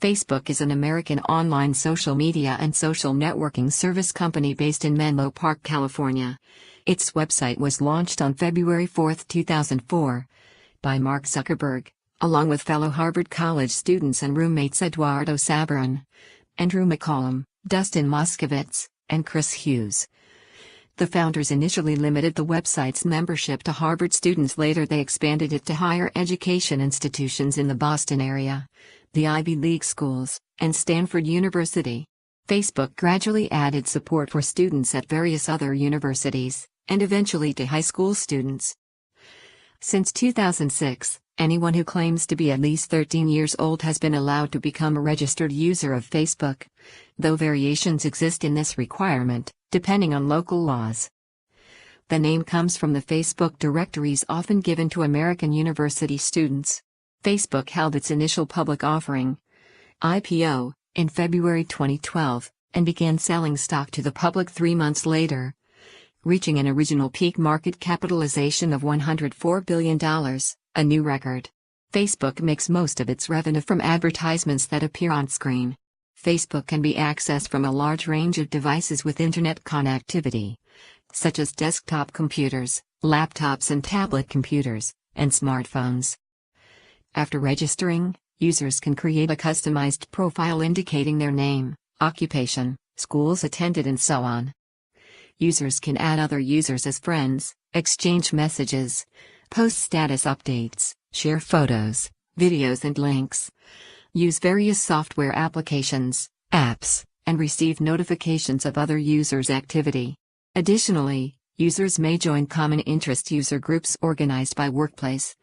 Facebook is an American online social media and social networking service company based in Menlo Park, California. Its website was launched on February 4, 2004, by Mark Zuckerberg, along with fellow Harvard College students and roommates Eduardo Sabaron, Andrew McCollum, Dustin Moskovitz, and Chris Hughes. The founders initially limited the website's membership to Harvard students. Later they expanded it to higher education institutions in the Boston area, the Ivy League schools, and Stanford University. Facebook gradually added support for students at various other universities, and eventually to high school students. Since 2006, anyone who claims to be at least 13 years old has been allowed to become a registered user of Facebook, though variations exist in this requirement, depending on local laws. The name comes from the Facebook directories often given to American university students. Facebook held its initial public offering, IPO, in February 2012, and began selling stock to the public 3 months later, reaching an original peak market capitalization of $104 billion, a new record. Facebook makes most of its revenue from advertisements that appear on screen. Facebook can be accessed from a large range of devices with internet connectivity, such as desktop computers, laptops and tablet computers, and smartphones. After registering, users can create a customized profile indicating their name, occupation, schools attended and so on. Users can add other users as friends, exchange messages, post status updates, share photos, videos and links, use various software applications, apps, and receive notifications of other users' activity. Additionally, users may join common interest user groups organized by workplace,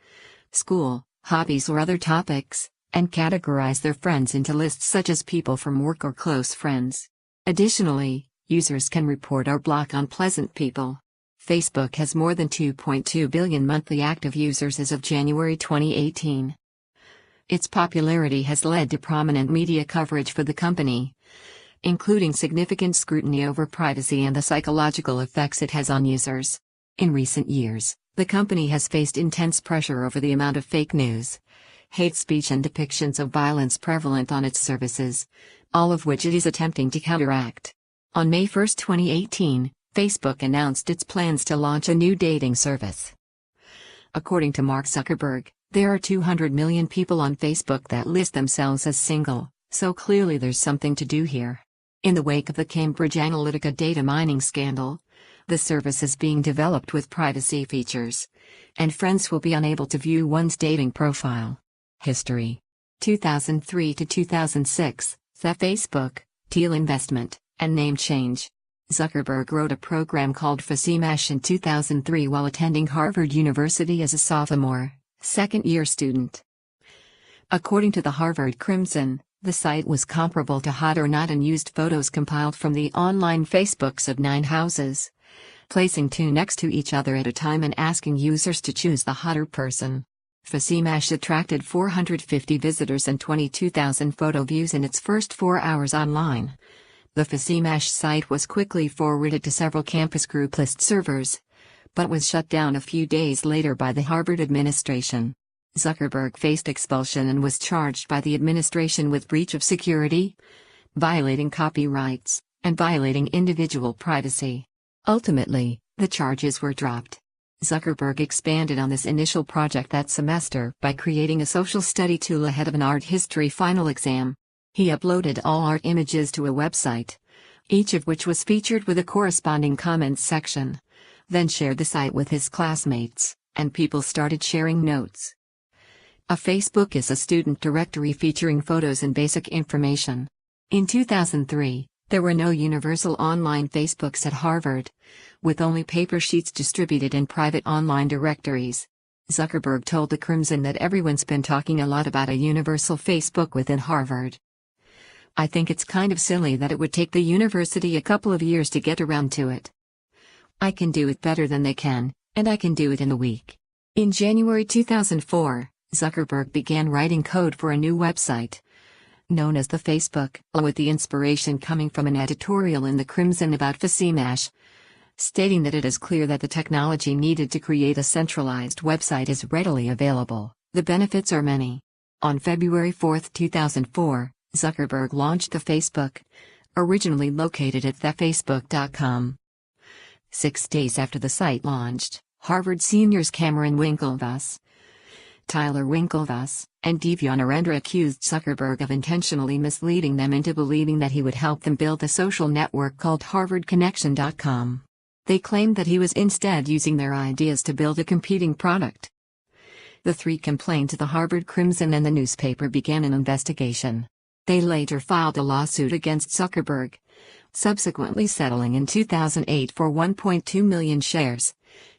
school, hobbies or other topics, and categorize their friends into lists such as people from work or close friends. Additionally, users can report or block unpleasant people. Facebook has more than 2.2 billion monthly active users as of January 2018. Its popularity has led to prominent media coverage for the company, including significant scrutiny over privacy and the psychological effects it has on users. In recent years, the company has faced intense pressure over the amount of fake news, hate speech and depictions of violence prevalent on its services, all of which it is attempting to counteract. On May 1, 2018, Facebook announced its plans to launch a new dating service. According to Mark Zuckerberg, there are 200 million people on Facebook that list themselves as single, so clearly there's something to do here. In the wake of the Cambridge Analytica data mining scandal, the service is being developed with privacy features, and friends will be unable to view one's dating profile. History: 2003 to 2006, the Facebook, Teal investment, and name change. Zuckerberg wrote a program called FaceMash in 2003 while attending Harvard University as a sophomore, second-year student. According to the Harvard Crimson, the site was comparable to hot or not and used photos compiled from the online Facebooks of 9 houses, placing 2 next to each other at a time and asking users to choose the hotter person. FaceMash attracted 450 visitors and 22,000 photo views in its first 4 hours online. The FaceMash site was quickly forwarded to several campus group list servers, but was shut down a few days later by the Harvard administration. Zuckerberg faced expulsion and was charged by the administration with breach of security, violating copyrights, and violating individual privacy. Ultimately, the charges were dropped. Zuckerberg expanded on this initial project that semester by creating a social study tool ahead of an art history final exam. He uploaded all art images to a website, each of which was featured with a corresponding comments section, then shared the site with his classmates, and people started sharing notes. A Facebook is a student directory featuring photos and basic information. In 2003, there were no universal online Facebooks at Harvard, with only paper sheets distributed in private online directories. Zuckerberg told the Crimson that everyone's been talking a lot about a universal Facebook within Harvard. I think it's kind of silly that it would take the university a couple of years to get around to it. I can do it better than they can, and I can do it in a week. In January 2004, Zuckerberg began writing code for a new website, known as the Facebook, with the inspiration coming from an editorial in the Crimson about FaceMash, stating that it is clear that the technology needed to create a centralized website is readily available. The benefits are many. On February 4, 2004, Zuckerberg launched the Facebook, originally located at thefacebook.com. 6 days after the site launched, Harvard seniors Cameron Winklevoss, Tyler Winklevoss, and Devion Arendra accused Zuckerberg of intentionally misleading them into believing that he would help them build a social network called HarvardConnection.com. They claimed that he was instead using their ideas to build a competing product. The three complained to the Harvard Crimson, and the newspaper began an investigation. They later filed a lawsuit against Zuckerberg, subsequently settling in 2008 for 1.2 million shares,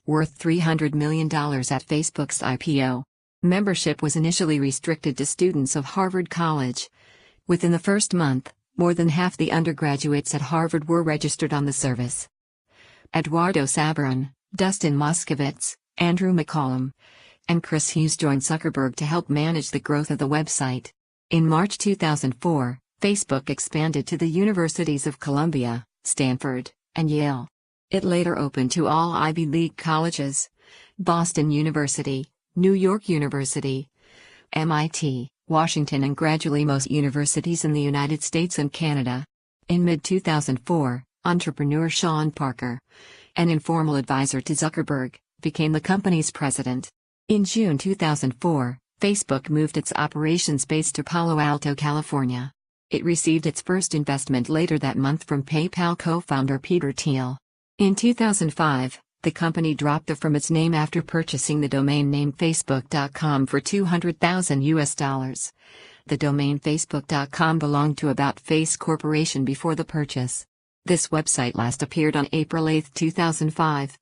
worth $300 million at Facebook's IPO. Membership was initially restricted to students of Harvard College. Within the first month, more than half the undergraduates at Harvard were registered on the service. Eduardo Sabaron, Dustin Moskovitz, Andrew McCollum, and Chris Hughes joined Zuckerberg to help manage the growth of the website. In March 2004, Facebook expanded to the universities of Columbia, Stanford, and Yale. It later opened to all Ivy League colleges: Boston University, New York University, MIT, Washington, and gradually most universities in the United States and Canada. In mid-2004, entrepreneur Sean Parker, an informal advisor to Zuckerberg, became the company's president. In June 2004, Facebook moved its operations base to Palo Alto, California. It received its first investment later that month from PayPal co-founder Peter Thiel. In 2005, the company dropped from its name after purchasing the domain name Facebook.com for $200,000. The domain Facebook.com belonged to About Face Corporation before the purchase. This website last appeared on April 8, 2005.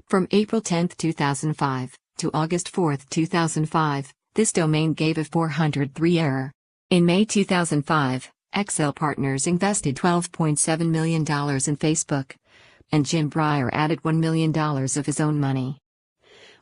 From April 10, 2005, to August 4, 2005, this domain gave a 403 error. In May 2005, Excel Partners invested $12.7 million in Facebook, and Jim Breyer added $1 million of his own money.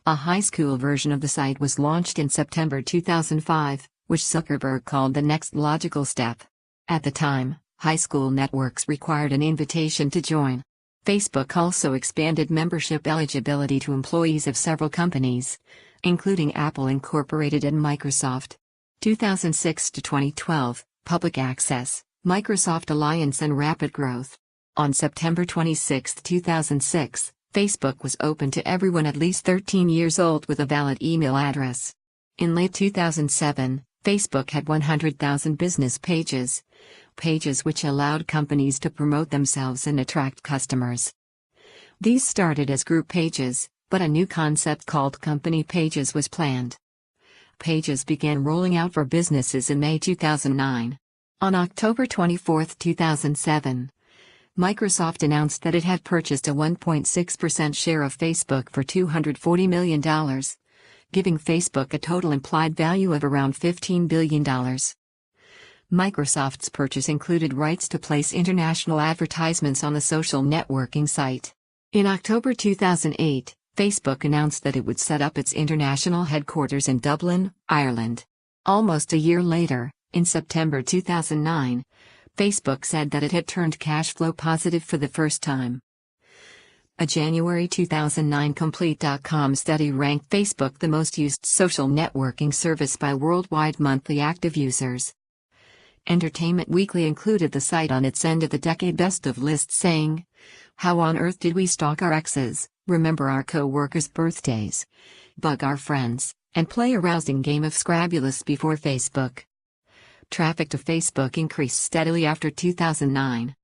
A high school version of the site was launched in September 2005, which Zuckerberg called the next logical step. At the time, high school networks required an invitation to join. Facebook also expanded membership eligibility to employees of several companies, including Apple Incorporated and Microsoft. 2006 to 2012, Public Access, Microsoft Alliance, and Rapid Growth. On September 26, 2006, Facebook was open to everyone at least 13 years old with a valid email address. In late 2007, Facebook had 100,000 business pages which allowed companies to promote themselves and attract customers. These started as group pages, but a new concept called company pages was planned. Pages began rolling out for businesses in May 2009. On October 24, 2007, Microsoft announced that it had purchased a 1.6% share of Facebook for $240 million, giving Facebook a total implied value of around $15 billion. Microsoft's purchase included rights to place international advertisements on the social networking site. In October 2008, Facebook announced that it would set up its international headquarters in Dublin, Ireland. Almost a year later, in September 2009, Facebook said that it had turned cash flow positive for the first time. A January 2009 Complete.com study ranked Facebook the most used social networking service by worldwide monthly active users. Entertainment Weekly included the site on its end of the decade best of list, saying, "How on earth did we stalk our exes, remember our co-workers' birthdays, bug our friends, and play a rousing game of Scrabulous before Facebook?" Traffic to Facebook increased steadily after 2009.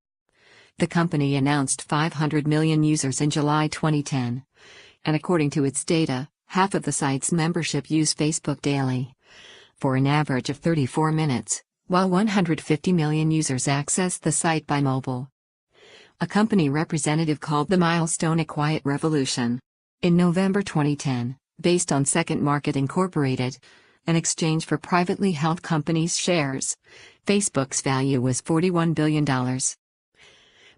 The company announced 500 million users in July 2010. And according to its data, half of the site's membership use Facebook daily, for an average of 34 minutes, while 150 million users access the site by mobile. A company representative called the milestone a quiet revolution. In November 2010, based on Second Market Incorporated, an exchange for privately held companies' shares, Facebook's value was $41 billion.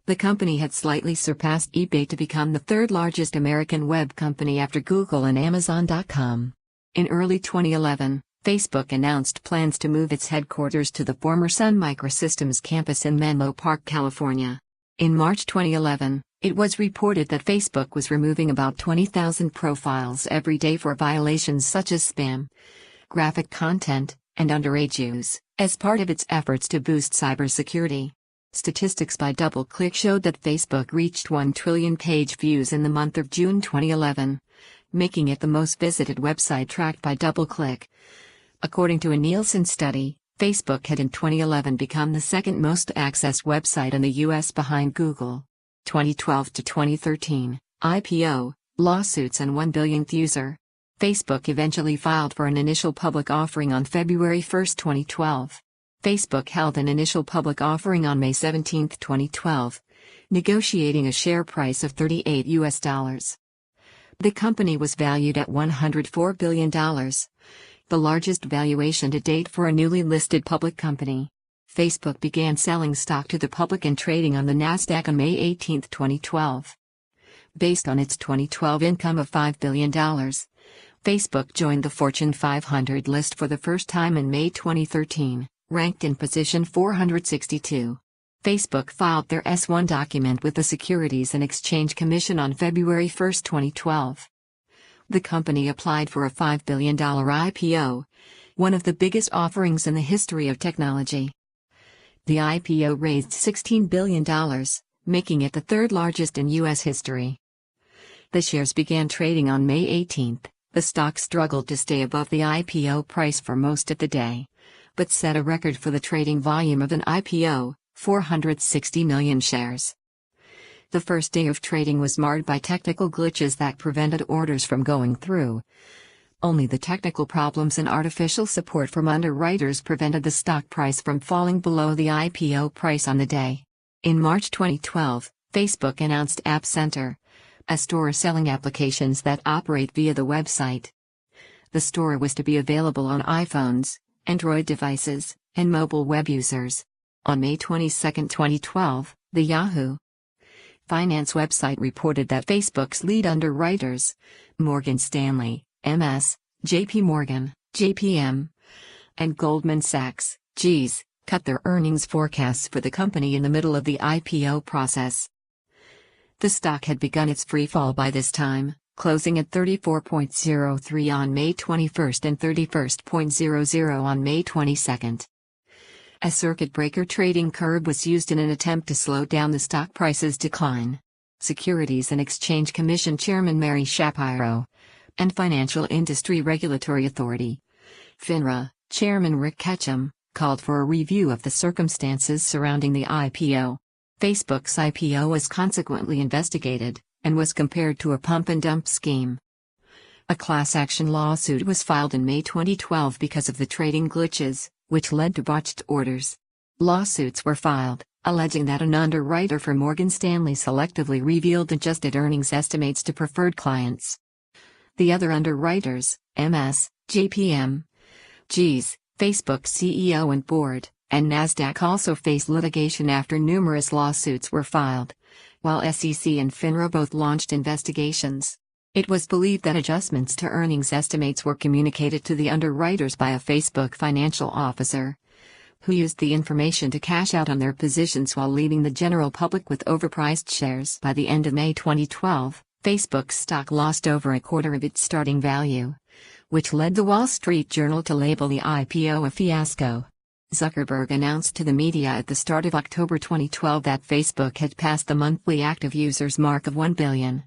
The company had slightly surpassed eBay to become the third largest American web company after Google and Amazon.com. In early 2011, Facebook announced plans to move its headquarters to the former Sun Microsystems campus in Menlo Park, California. In March 2011, it was reported that Facebook was removing about 20,000 profiles every day for violations such as spam, graphic content, and underage use, as part of its efforts to boost cybersecurity. Statistics by DoubleClick showed that Facebook reached 1 trillion page views in the month of June 2011, making it the most visited website tracked by DoubleClick. According to a Nielsen study, Facebook had in 2011 become the second most accessed website in the U.S. behind Google. 2012 to 2013, IPO, lawsuits and 1 billionth user. Facebook eventually filed for an initial public offering on February 1, 2012. Facebook held an initial public offering on May 17, 2012, negotiating a share price of $38 US. The company was valued at $104 billion, the largest valuation to date for a newly listed public company. Facebook began selling stock to the public and trading on the Nasdaq on May 18, 2012. Based on its 2012 income of $5 billion, Facebook joined the Fortune 500 list for the first time in May 2013, ranked in position 462. Facebook filed their S-1 document with the Securities and Exchange Commission on February 1, 2012. The company applied for a $5 billion IPO, one of the biggest offerings in the history of technology. The IPO raised $16 billion, making it the third largest in U.S. history. The shares began trading on May 18. The stock struggled to stay above the IPO price for most of the day, but set a record for the trading volume of an IPO, 460 million shares. The first day of trading was marred by technical glitches that prevented orders from going through. Only the technical problems and artificial support from underwriters prevented the stock price from falling below the IPO price on the day. In March 2012, Facebook announced App Center, a store selling applications that operate via the website. The store was to be available on iPhones, Android devices, and mobile web users. On May 22, 2012, the Yahoo Finance website reported that Facebook's lead underwriters, Morgan Stanley, MS, JP Morgan, JPM, and Goldman Sachs, GS, cut their earnings forecasts for the company in the middle of the IPO process. The stock had begun its free fall by this time, closing at 34.03 on May 21 and 31.00 on May 22. A circuit breaker trading curve was used in an attempt to slow down the stock price's decline. Securities and Exchange Commission Chairman Mary Shapiro and Financial Industry Regulatory Authority, FINRA, Chairman Rick Ketchum, called for a review of the circumstances surrounding the IPO. Facebook's IPO was consequently investigated, and was compared to a pump-and-dump scheme. A class action lawsuit was filed in May 2012 because of the trading glitches, which led to botched orders. Lawsuits were filed, alleging that an underwriter for Morgan Stanley selectively revealed adjusted earnings estimates to preferred clients. The other underwriters, MS, JPM, GS, Facebook's CEO and board, and Nasdaq also faced litigation after numerous lawsuits were filed, while SEC and FINRA both launched investigations. It was believed that adjustments to earnings estimates were communicated to the underwriters by a Facebook financial officer, who used the information to cash out on their positions while leaving the general public with overpriced shares. By the end of May 2012, Facebook's stock lost over a quarter of its starting value, which led the Wall Street Journal to label the IPO a fiasco. Zuckerberg announced to the media at the start of October 2012 that Facebook had passed the monthly active users mark of 1 billion.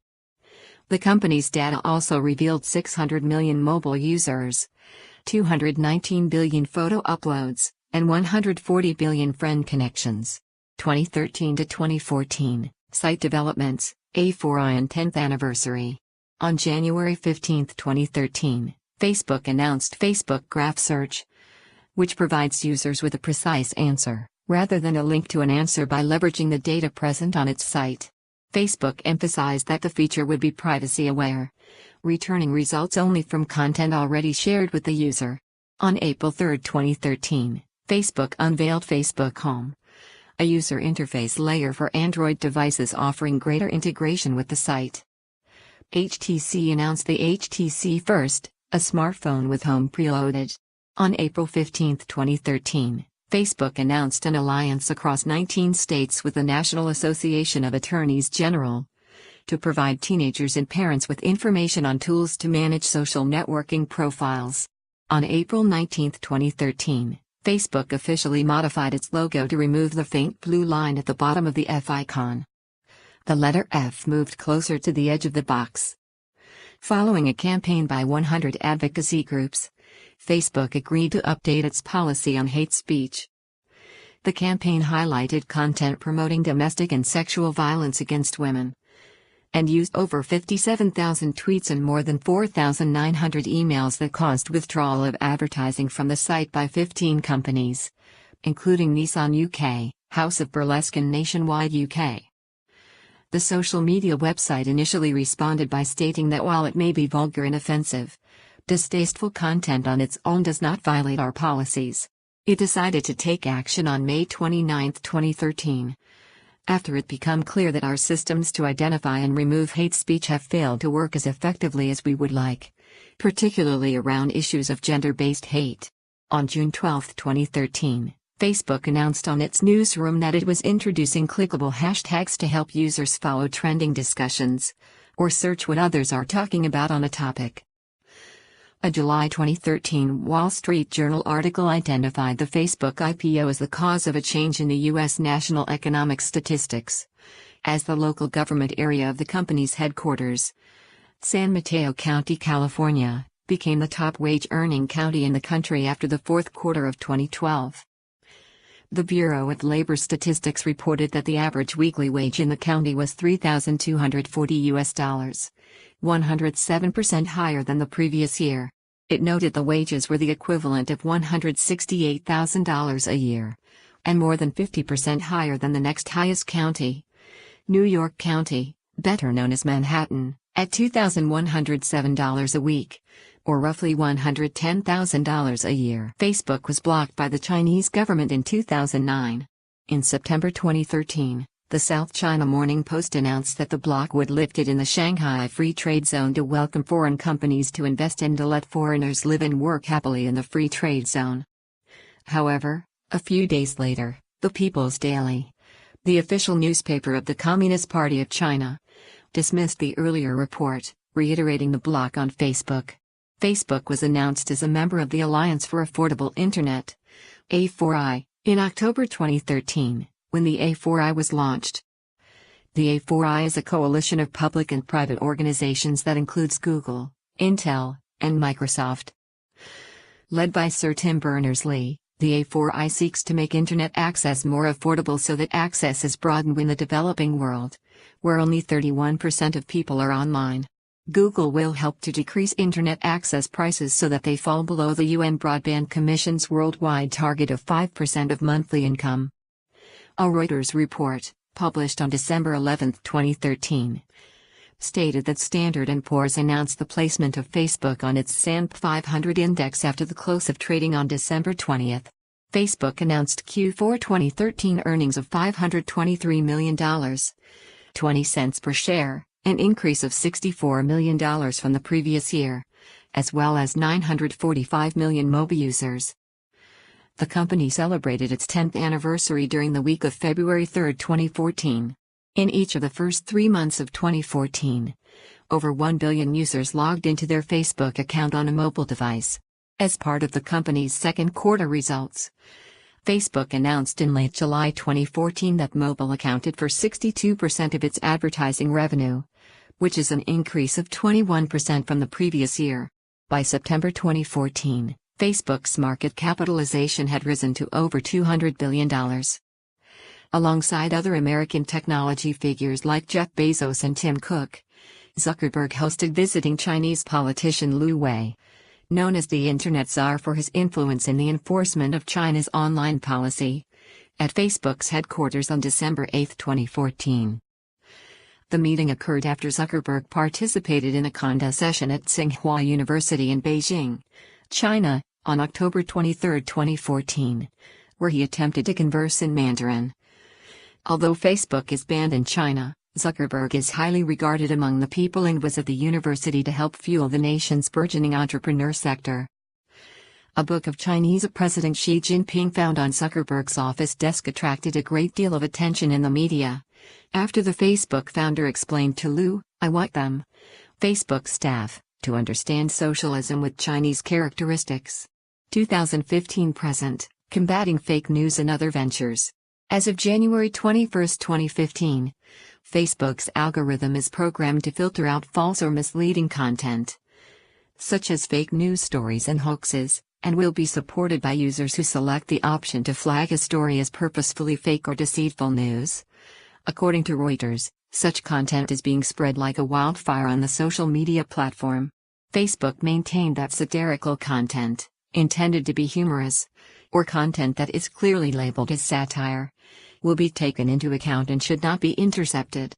The company's data also revealed 600 million mobile users, 219 billion photo uploads, and 140 billion friend connections. 2013 to 2014, Site Developments, A4i 10th Anniversary. On January 15, 2013, Facebook announced Facebook Graph Search, which provides users with a precise answer, rather than a link to an answer by leveraging the data present on its site. Facebook emphasized that the feature would be privacy-aware, returning results only from content already shared with the user. On April 3, 2013, Facebook unveiled Facebook Home, a user interface layer for Android devices offering greater integration with the site. HTC announced the HTC First, a smartphone with Home preloaded. On April 15, 2013, Facebook announced an alliance across 19 states with the National Association of Attorneys General to provide teenagers and parents with information on tools to manage social networking profiles. On April 19, 2013, Facebook officially modified its logo to remove the faint blue line at the bottom of the F icon. The letter F moved closer to the edge of the box. Following a campaign by 100 advocacy groups, Facebook agreed to update its policy on hate speech. The campaign highlighted content promoting domestic and sexual violence against women, and used over 57,000 tweets and more than 4,900 emails that caused withdrawal of advertising from the site by 15 companies, including Nissan UK, House of Burlesque and Nationwide UK. The social media website initially responded by stating that while it may be vulgar and offensive, distasteful content on its own does not violate our policies. It decided to take action on May 29, 2013. After it became clear that our systems to identify and remove hate speech have failed to work as effectively as we would like, particularly around issues of gender-based hate. On June 12, 2013, Facebook announced on its newsroom that it was introducing clickable hashtags to help users follow trending discussions, or search what others are talking about on a topic. A July 2013 Wall Street Journal article identified the Facebook IPO as the cause of a change in the U.S. national economic statistics, as the local government area of the company's headquarters, San Mateo County, California, became the top wage-earning county in the country after the fourth quarter of 2012. The Bureau of Labor Statistics reported that the average weekly wage in the county was $3,240, 107% higher than the previous year. It noted the wages were the equivalent of $168,000 a year, and more than 50% higher than the next highest county, New York County, better known as Manhattan, at $2,107 a week, or roughly $110,000 a year. Facebook was blocked by the Chinese government in 2009. In September 2013, the South China Morning Post announced that the block would lift it in the Shanghai Free Trade Zone to welcome foreign companies to invest and to let foreigners live and work happily in the Free Trade Zone. However, a few days later, the People's Daily, the official newspaper of the Communist Party of China, dismissed the earlier report, reiterating the block on Facebook. Facebook was announced as a member of the Alliance for Affordable Internet, A4I, in October 2013. When the A4I was launched. The A4I is a coalition of public and private organizations that includes Google, Intel, and Microsoft. Led by Sir Tim Berners-Lee, the A4I seeks to make Internet access more affordable so that access is broadened in the developing world, where only 31% of people are online. Google will help to decrease Internet access prices so that they fall below the UN Broadband Commission's worldwide target of 5% of monthly income. A Reuters report, published on December 11, 2013, stated that Standard & Poor's announced the placement of Facebook on its S&P 500 index after the close of trading on December 20. Facebook announced Q4 2013 earnings of $523 million, 20 cents per share, an increase of $64 million from the previous year, as well as 945 million mobile users. The company celebrated its 10th anniversary during the week of February 3, 2014. In each of the first 3 months of 2014, over 1 billion users logged into their Facebook account on a mobile device. As part of the company's second quarter results, Facebook announced in late July 2014 that mobile accounted for 62% of its advertising revenue, which is an increase of 21% from the previous year. By September 2014, Facebook's market capitalization had risen to over $200 billion. Alongside other American technology figures like Jeff Bezos and Tim Cook, Zuckerberg hosted visiting Chinese politician Liu Wei, known as the Internet Czar for his influence in the enforcement of China's online policy, at Facebook's headquarters on December 8, 2014. The meeting occurred after Zuckerberg participated in a Conda session at Tsinghua University in Beijing, China, on October 23, 2014, where he attempted to converse in Mandarin. Although Facebook is banned in China, Zuckerberg is highly regarded among the people and was at the university to help fuel the nation's burgeoning entrepreneur sector. A book of Chinese President Xi Jinping found on Zuckerberg's office desk attracted a great deal of attention in the media. After the Facebook founder explained to Liu, "I want them," Facebook staff, To understand socialism with Chinese characteristics. 2015 present, combating fake news and other ventures. As of January 21, 2015, Facebook's algorithm is programmed to filter out false or misleading content, such as fake news stories and hoaxes, and will be supported by users who select the option to flag a story as purposefully fake or deceitful news. According to Reuters, such content is being spread like a wildfire on the social media platform. Facebook maintained that satirical content, intended to be humorous, or content that is clearly labeled as satire, will be taken into account and should not be intercepted.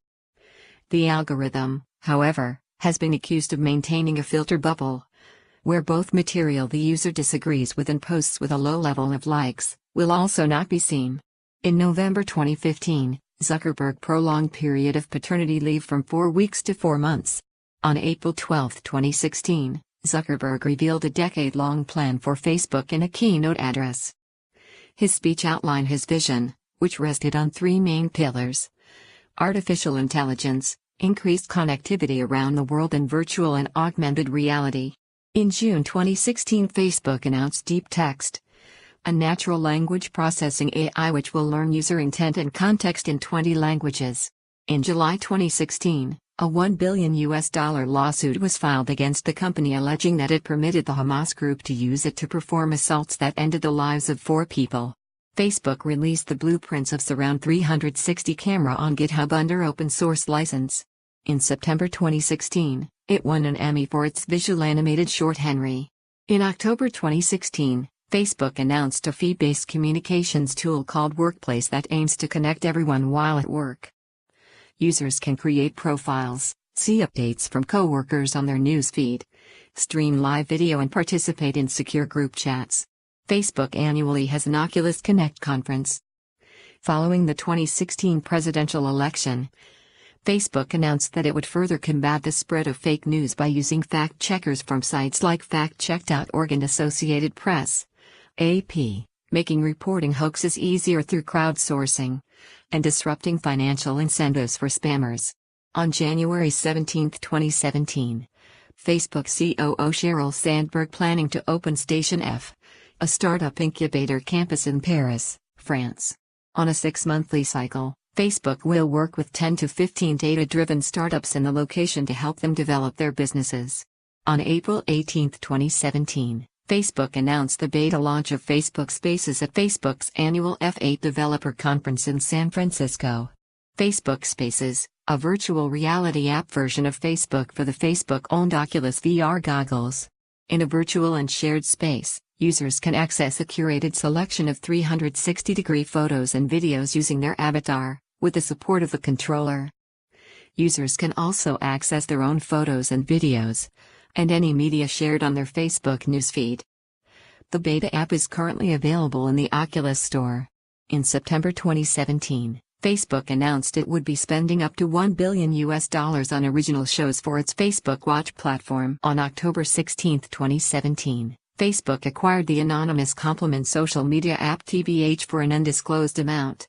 The algorithm, however, has been accused of maintaining a filter bubble, where both material the user disagrees with and posts with a low level of likes will also not be seen. In November 2015, Zuckerberg prolonged period of paternity leave from 4 weeks to 4 months. On April 12, 2016, Zuckerberg revealed a decade-long plan for Facebook in a keynote address. His speech outlined his vision, which rested on 3 main pillars: artificial intelligence, increased connectivity around the world, and virtual and augmented reality. In June 2016, Facebook announced Deep Text, a natural language processing AI which will learn user intent and context in 20 languages. In July 2016, a $1 billion lawsuit was filed against the company alleging that it permitted the Hamas group to use it to perform assaults that ended the lives of 4 people. Facebook released the blueprints of Surround 360 camera on GitHub under open source license. In September 2016, it won an Emmy for its visual animated short Henry. In October 2016, Facebook announced a fee-based communications tool called Workplace that aims to connect everyone while at work. Users can create profiles, see updates from coworkers on their newsfeed, stream live video, and participate in secure group chats. Facebook annually has an Oculus Connect conference. Following the 2016 presidential election, Facebook announced that it would further combat the spread of fake news by using fact-checkers from sites like factcheck.org and Associated Press, AP, making reporting hoaxes easier through crowdsourcing, and disrupting financial incentives for spammers. On January 17, 2017, Facebook COO Sheryl Sandberg planning to open Station F, a startup incubator campus in Paris, France. On a 6-monthly cycle, Facebook will work with 10 to 15 data-driven startups in the location to help them develop their businesses. On April 18, 2017, Facebook announced the beta launch of Facebook Spaces at Facebook's annual F8 Developer Conference in San Francisco. Facebook Spaces, a virtual reality app version of Facebook for the Facebook-owned Oculus VR goggles. In a virtual and shared space, users can access a curated selection of 360-degree photos and videos using their avatar, with the support of the controller. Users can also access their own photos and videos, and any media shared on their Facebook newsfeed. The beta app is currently available in the Oculus Store. In September 2017, Facebook announced it would be spending up to $1 billion on original shows for its Facebook Watch platform. On October 16, 2017, Facebook acquired the anonymous complement social media app TVH for an undisclosed amount,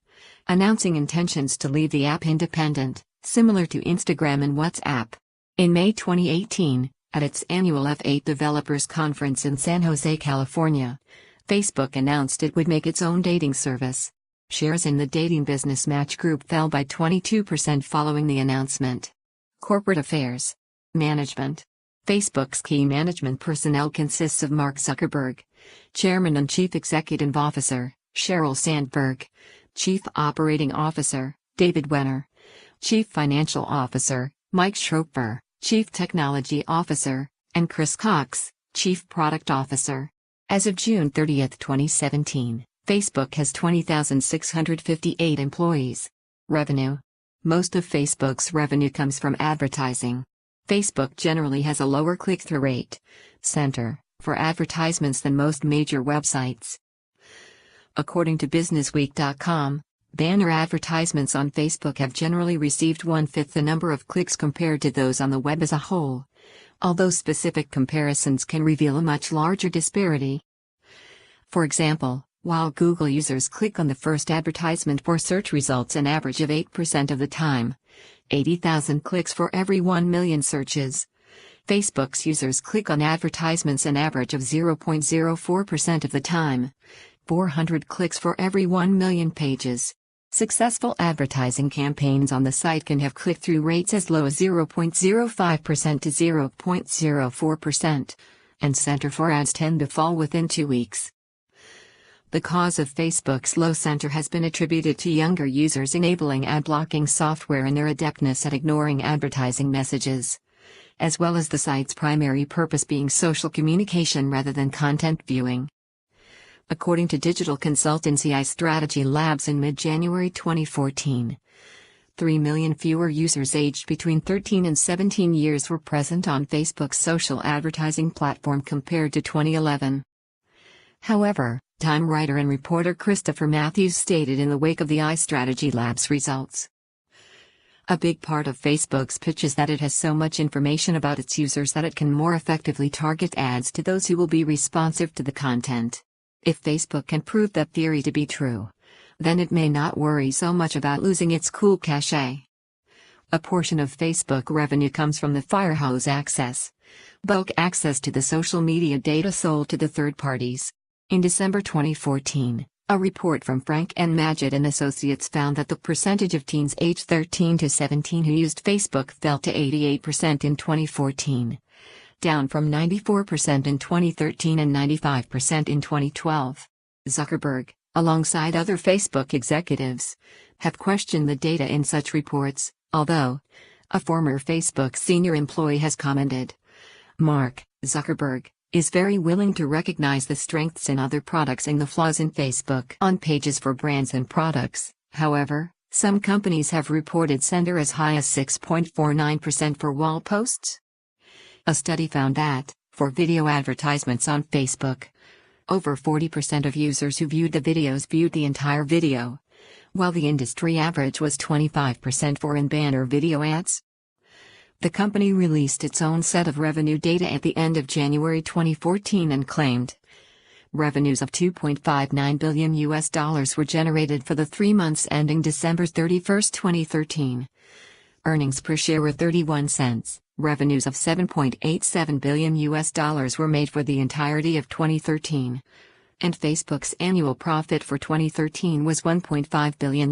announcing intentions to leave the app independent, similar to Instagram and WhatsApp. In May 2018, at its annual F8 Developers Conference in San Jose, California, Facebook announced it would make its own dating service. Shares in the dating business Match Group fell by 22% following the announcement. Corporate Affairs. Management. Facebook's key management personnel consists of Mark Zuckerberg, Chairman and Chief Executive Officer, Sheryl Sandberg, Chief Operating Officer, David Wenner, Chief Financial Officer, Mike Schroepfer, Chief Technology Officer, and Chris Cox, Chief Product Officer. As of June 30, 2017, Facebook has 20,658 employees. Revenue. Most of Facebook's revenue comes from advertising. Facebook generally has a lower click-through rate, center, for advertisements than most major websites. According to BusinessWeek.com, banner advertisements on Facebook have generally received 1/5 the number of clicks compared to those on the web as a whole, although specific comparisons can reveal a much larger disparity. For example, while Google users click on the first advertisement for search results an average of 8% of the time, 80,000 clicks for every 1 million searches, Facebook's users click on advertisements an average of 0.04% of the time. 400 clicks for every 1 million pages. Successful advertising campaigns on the site can have click-through rates as low as 0.05% to 0.04%, and center for ads tend to fall within 2 weeks. The cause of Facebook's low center has been attributed to younger users enabling ad blocking software and their adeptness at ignoring advertising messages, as well as the site's primary purpose being social communication rather than content viewing. According to digital consultancy iStrategy Labs in mid-January 2014, 3 million fewer users aged between 13 and 17 years were present on Facebook's social advertising platform compared to 2011. However, Time writer and reporter Christopher Matthews stated in the wake of the iStrategy Labs results, a big part of Facebook's pitch is that it has so much information about its users that it can more effectively target ads to those who will be responsive to the content. If Facebook can prove that theory to be true, then it may not worry so much about losing its cool cachet. A portion of Facebook revenue comes from the firehose access, bulk access to the social media data sold to the third parties. In December 2014, a report from Frank N. Magid and Associates found that the percentage of teens aged 13 to 17 who used Facebook fell to 88% in 2014, down from 94% in 2013 and 95% in 2012. Zuckerberg, alongside other Facebook executives, have questioned the data in such reports, although a former Facebook senior employee has commented, Mark Zuckerberg is very willing to recognize the strengths in other products and the flaws in Facebook on pages for brands and products. However, some companies have reported center as high as 6.49% for wall posts. A study found that, for video advertisements on Facebook, over 40% of users who viewed the videos viewed the entire video, while the industry average was 25% for in-banner video ads. The company released its own set of revenue data at the end of January 2014 and claimed revenues of $2.59 billion were generated for the 3 months ending December 31, 2013. Earnings per share were 31 cents. Revenues of $7.87 billion were made for the entirety of 2013. And Facebook's annual profit for 2013 was $1.5 billion.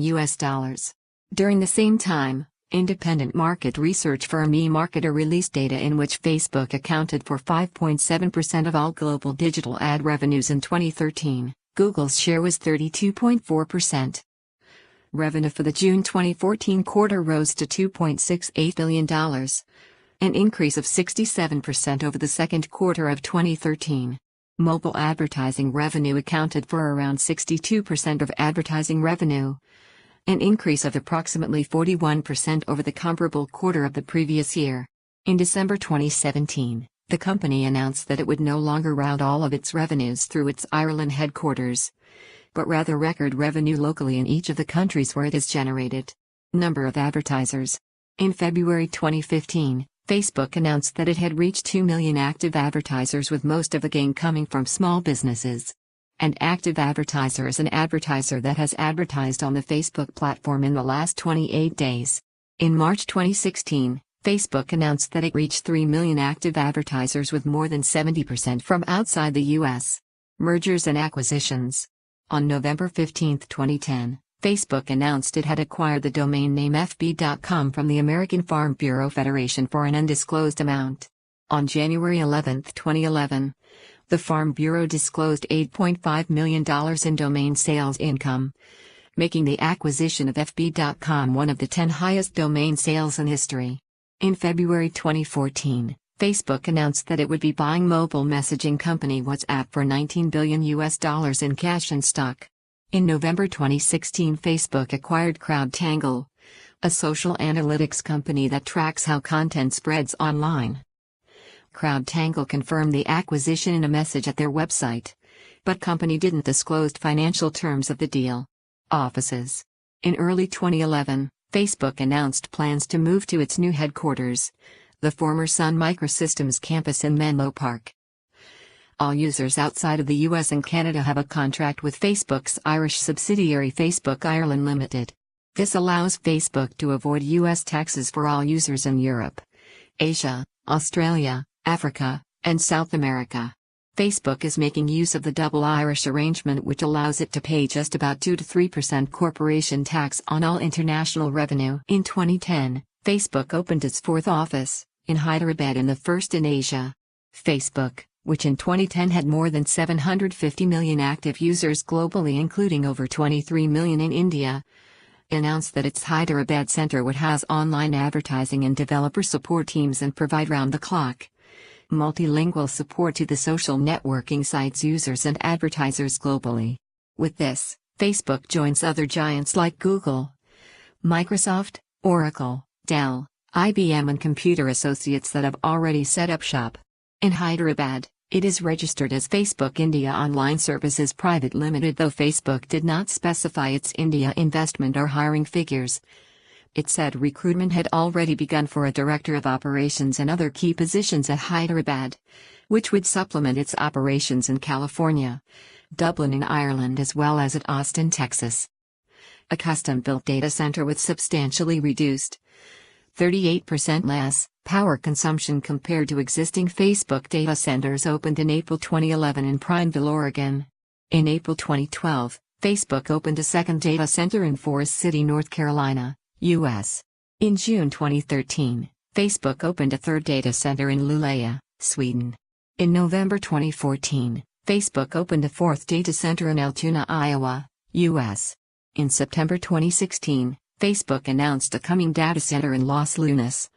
During the same time, independent market research firm eMarketer released data in which Facebook accounted for 5.7% of all global digital ad revenues in 2013. Google's share was 32.4%. Revenue for the June 2014 quarter rose to $2.68 billion, an increase of 67% over the second quarter of 2013. Mobile advertising revenue accounted for around 62% of advertising revenue, an increase of approximately 41% over the comparable quarter of the previous year. In December 2017, the company announced that it would no longer route all of its revenues through its Ireland headquarters, but rather record revenue locally in each of the countries where it is generated. Number of advertisers. In February 2015, Facebook announced that it had reached 2 million active advertisers, with most of the gain coming from small businesses. An active advertiser is an advertiser that has advertised on the Facebook platform in the last 28 days. In March 2016, Facebook announced that it reached 3 million active advertisers, with more than 70% from outside the US. Mergers and acquisitions. On November 15, 2010, Facebook announced it had acquired the domain name fb.com from the American Farm Bureau Federation for an undisclosed amount. On January 11, 2011, the Farm Bureau disclosed $8.5 million in domain sales income, making the acquisition of fb.com one of the 10 highest domain sales in history. In February 2014, Facebook announced that it would be buying mobile messaging company WhatsApp for $19 billion in cash and stock. In November 2016, Facebook acquired Tangle, a social analytics company that tracks how content spreads online. Tangle confirmed the acquisition in a message at their website, but company didn't disclose financial terms of the deal. Offices. In early 2011, Facebook announced plans to move to its new headquarters, the former Sun Microsystems campus in Menlo Park. All users outside of the US and Canada have a contract with Facebook's Irish subsidiary Facebook Ireland Limited. This allows Facebook to avoid US taxes for all users in Europe, Asia, Australia, Africa, and South America. Facebook is making use of the double Irish arrangement, which allows it to pay just about 2 to 3% corporation tax on all international revenue. In 2010, Facebook opened its fourth office, in Hyderabad, and the first in Asia. Facebook, which in 2010 had more than 750 million active users globally, including over 23 million in India, announced that its Hyderabad center would house online advertising and developer support teams and provide round-the-clock multilingual support to the social networking site's users and advertisers globally. With this, Facebook joins other giants like Google, Microsoft, Oracle, Dell, IBM, and Computer Associates that have already set up shop. In Hyderabad, it is registered as Facebook India Online Services Private Limited, though Facebook did not specify its India investment or hiring figures. It said recruitment had already begun for a director of operations and other key positions at Hyderabad, which would supplement its operations in California, Dublin in Ireland, as well as at Austin, Texas. A custom-built data center with substantially reduced 38% less power consumption compared to existing Facebook data centers opened in April 2011 in Prineville, Oregon. In April 2012, Facebook opened a second data center in Forest City, North Carolina, U.S. In June 2013, Facebook opened a third data center in Luleå, Sweden. In November 2014, Facebook opened a fourth data center in Altoona, Iowa, U.S. In September 2016, Facebook announced a coming data center in Los Lunas,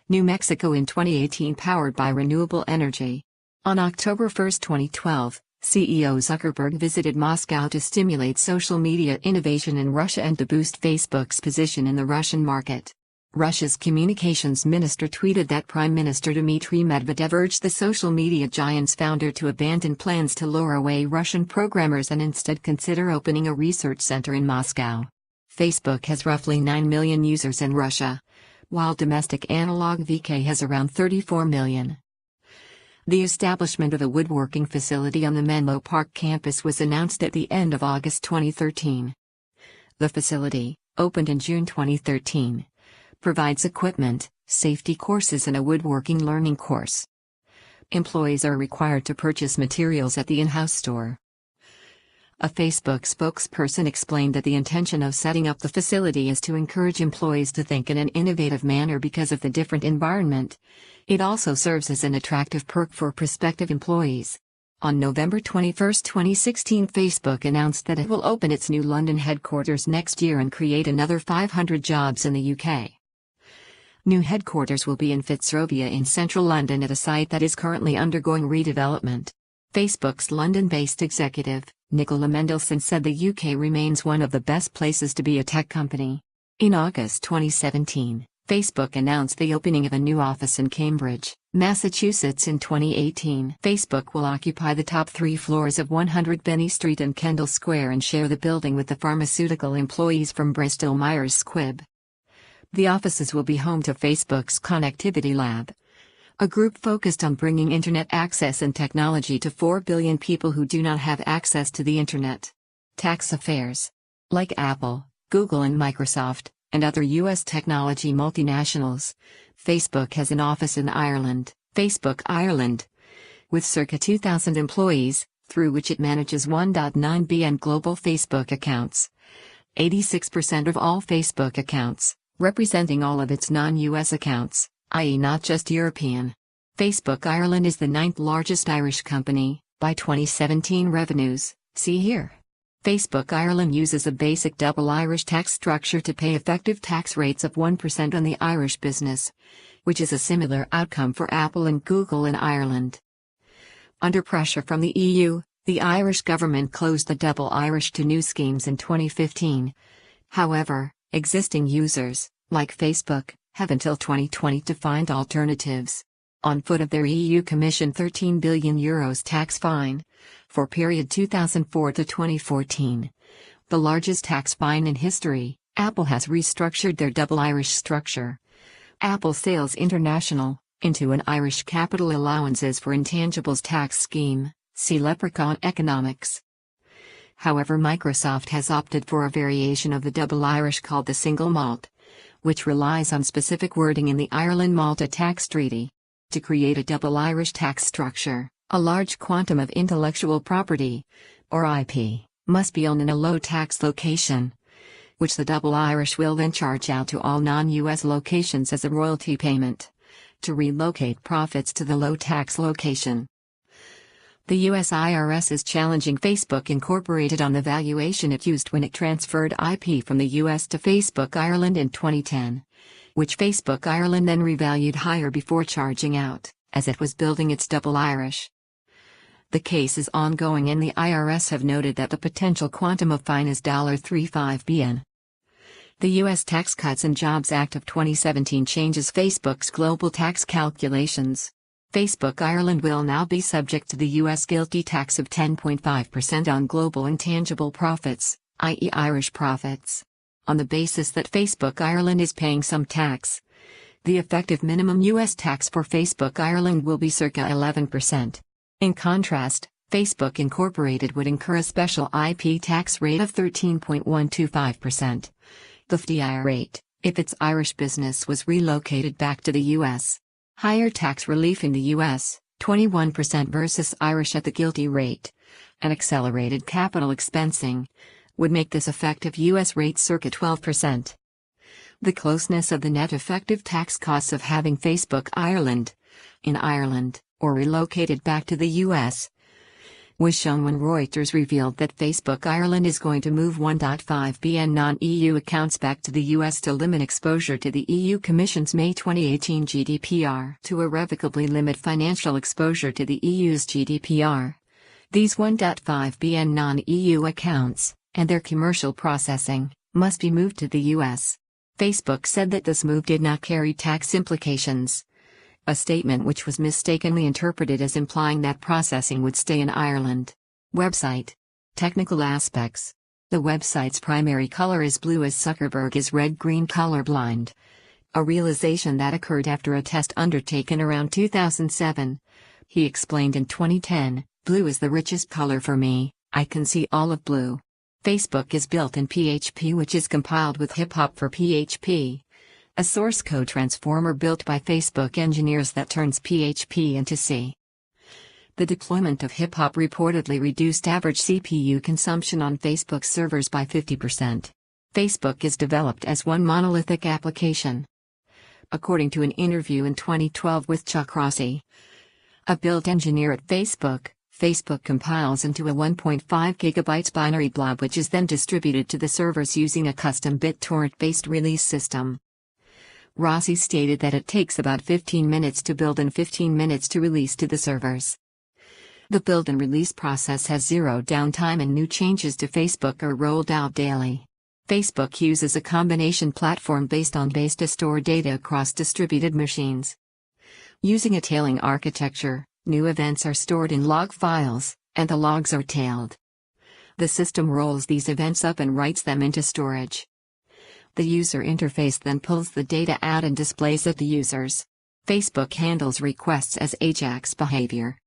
New Mexico in 2018, powered by renewable energy. On October 1, 2012, CEO Zuckerberg visited Moscow to stimulate social media innovation in Russia and to boost Facebook's position in the Russian market. Russia's communications minister tweeted that Prime Minister Dmitry Medvedev urged the social media giant's founder to abandon plans to lure away Russian programmers and instead consider opening a research center in Moscow. Facebook has roughly 9 million users in Russia, while domestic analog VK has around 34 million. The establishment of a woodworking facility on the Menlo Park campus was announced at the end of August 2013. The facility, opened in June 2013, provides equipment, safety courses, and a woodworking learning course. Employees are required to purchase materials at the in-house store. A Facebook spokesperson explained that the intention of setting up the facility is to encourage employees to think in an innovative manner because of the different environment. It also serves as an attractive perk for prospective employees. On November 21, 2016, Facebook announced that it will open its new London headquarters next year and create another 500 jobs in the UK. New headquarters will be in Fitzrovia in central London at a site that is currently undergoing redevelopment. Facebook's London-based executive, Nicola Mendelsohn, said the UK remains one of the best places to be a tech company. In August 2017, Facebook announced the opening of a new office in Cambridge, Massachusetts in 2018. Facebook will occupy the top 3 floors of 100 Benny Street and Kendall Square and share the building with the pharmaceutical employees from Bristol Myers Squibb. The offices will be home to Facebook's Connectivity Lab, a group focused on bringing internet access and technology to 4 billion people who do not have access to the internet. Tax affairs. Like Apple, Google, and Microsoft, and other U.S. technology multinationals, Facebook has an office in Ireland, Facebook Ireland, with circa 2,000 employees, through which it manages 1.9 billion global Facebook accounts. 86% of all Facebook accounts, representing all of its non-US accounts, i.e. not just European. Facebook Ireland is the 9th largest Irish company, by 2017 revenues, see here. Facebook Ireland uses a basic double Irish tax structure to pay effective tax rates of 1% on the Irish business, which is a similar outcome for Apple and Google in Ireland. Under pressure from the EU, the Irish government closed the double Irish to new schemes in 2015. However, existing users, like Facebook, have until 2020 to find alternatives. On foot of their EU Commission €13 billion tax fine, for period 2004 to 2014. The largest tax fine in history, Apple has restructured their double Irish structure. Apple Sales International, into an Irish capital allowances for intangibles tax scheme, see Leprechaun Economics. However, Microsoft has opted for a variation of the double Irish called the single malt, which relies on specific wording in the Ireland-Malta tax treaty. To create a double Irish tax structure, a large quantum of intellectual property, or IP, must be owned in a low tax location, which the double Irish will then charge out to all non-US locations as a royalty payment, to relocate profits to the low tax location. The US IRS is challenging Facebook Incorporated on the valuation it used when it transferred IP from the US to Facebook Ireland in 2010, which Facebook Ireland then revalued higher before charging out, as it was building its double Irish. The case is ongoing and the IRS have noted that the potential quantum of fine is $35 billion. The U.S. Tax Cuts and Jobs Act of 2017 changes Facebook's global tax calculations. Facebook Ireland will now be subject to the U.S. GILTI tax of 10.5% on global intangible profits, i.e. Irish profits, on the basis that Facebook Ireland is paying some tax. The effective minimum U.S. tax for Facebook Ireland will be circa 11%. In contrast, Facebook Incorporated would incur a special IP tax rate of 13.125%. The FDI rate, if its Irish business was relocated back to the U.S. Higher tax relief in the U.S., 21% versus Irish at the GILTI rate, and accelerated capital expensing, would make this effective U.S. rate circa 12%. The closeness of the net effective tax costs of having Facebook Ireland, in Ireland, or relocated back to the U.S., was shown when Reuters revealed that Facebook Ireland is going to move 1.5 billion non-EU accounts back to the US to limit exposure to the EU Commission's May 2018 GDPR to irrevocably limit financial exposure to the EU's GDPR. These 1.5 billion non-EU accounts, and their commercial processing, must be moved to the US. Facebook said that this move did not carry tax implications, a statement which was mistakenly interpreted as implying that processing would stay in Ireland. Website. Technical aspects. The website's primary color is blue as Zuckerberg is red-green colorblind, a realization that occurred after a test undertaken around 2007. He explained in 2010, "Blue is the richest color for me, I can see all of blue." Facebook is built in PHP, which is compiled with hip-hop for PHP, a source code transformer built by Facebook engineers that turns PHP into C. The deployment of hip-hop reportedly reduced average CPU consumption on Facebook's servers by 50%. Facebook is developed as one monolithic application. According to an interview in 2012 with Chuck Rossi, a build engineer at Facebook, Facebook compiles into a 1.5 GB binary blob which is then distributed to the servers using a custom BitTorrent-based release system. Rossi stated that it takes about 15 minutes to build and 15 minutes to release to the servers. The build and release process has zero downtime and new changes to Facebook are rolled out daily. Facebook uses a combination platform based on base to store data across distributed machines. Using a tailing architecture, new events are stored in log files, and the logs are tailed. The system rolls these events up and writes them into storage. The user interface then pulls the data out and displays it to users. Facebook handles requests as AJAX behavior.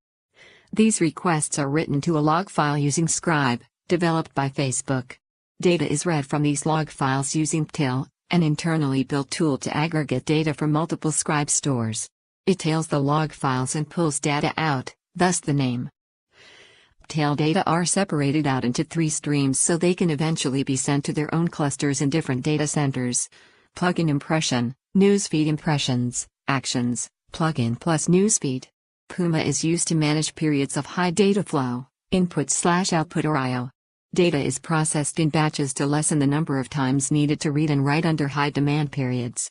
These requests are written to a log file using Scribe, developed by Facebook. Data is read from these log files using TIL, an internally built tool to aggregate data from multiple Scribe stores. It tails the log files and pulls data out, thus the name. Tail data are separated out into 3 streams so they can eventually be sent to their own clusters in different data centers. Plugin impression, Newsfeed impressions, actions, plugin plus Newsfeed. Puma is used to manage periods of high data flow, input/output or I/O. Data is processed in batches to lessen the number of times needed to read and write under high demand periods.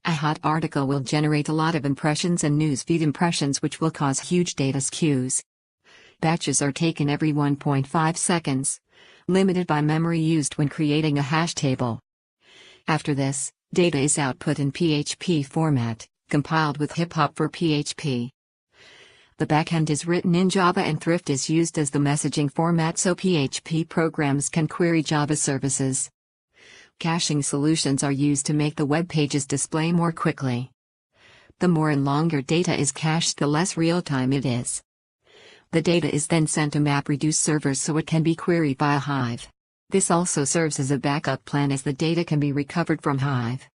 A hot article will generate a lot of impressions and Newsfeed impressions which will cause huge data skews. Batches are taken every 1.5 seconds, limited by memory used when creating a hash table. After this, data is output in PHP format, compiled with hip-hop for PHP. The backend is written in Java and Thrift is used as the messaging format so PHP programs can query Java services. Caching solutions are used to make the web pages display more quickly. The more and longer data is cached, the less real-time it is. The data is then sent to MapReduce servers so it can be queried via Hive. This also serves as a backup plan as the data can be recovered from Hive.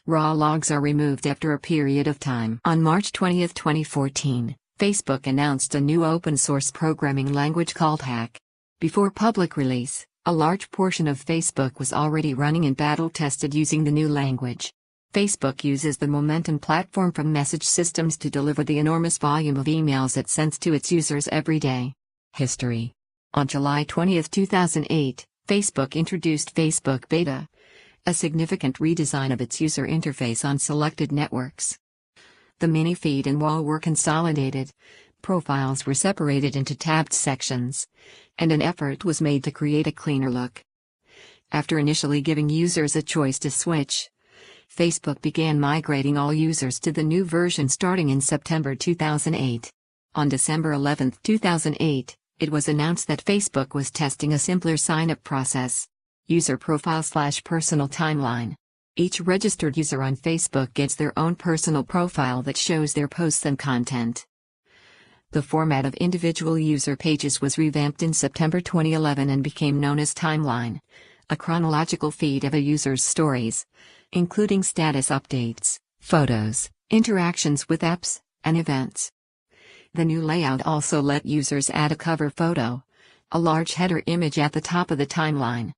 Raw logs are removed after a period of time. On March 20, 2014, Facebook announced a new open-source programming language called Hack. Before public release, a large portion of Facebook was already running and battle-tested using the new language. Facebook uses the Momentum platform from message systems to deliver the enormous volume of emails it sends to its users every day. History. On July 20, 2008, Facebook introduced Facebook Beta, a significant redesign of its user interface on selected networks. The mini feed and wall were consolidated, profiles were separated into tabbed sections, and an effort was made to create a cleaner look. After initially giving users a choice to switch, Facebook began migrating all users to the new version starting in September 2008. On December 11, 2008, it was announced that Facebook was testing a simpler sign-up process. User profile/personal timeline. Each registered user on Facebook gets their own personal profile that shows their posts and content. The format of individual user pages was revamped in September 2011 and became known as Timeline, a chronological feed of a user's stories, including status updates, photos, interactions with apps, and events. The new layout also let users add a cover photo, a large header image at the top of the timeline.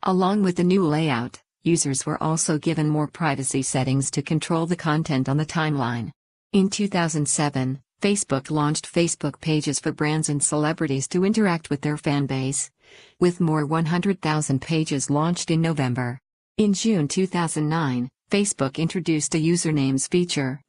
Along with the new layout, users were also given more privacy settings to control the content on the timeline. In 2007, Facebook launched Facebook pages for brands and celebrities to interact with their fan base, with more 100,000 pages launched in November. In June 2009, Facebook introduced a usernames feature,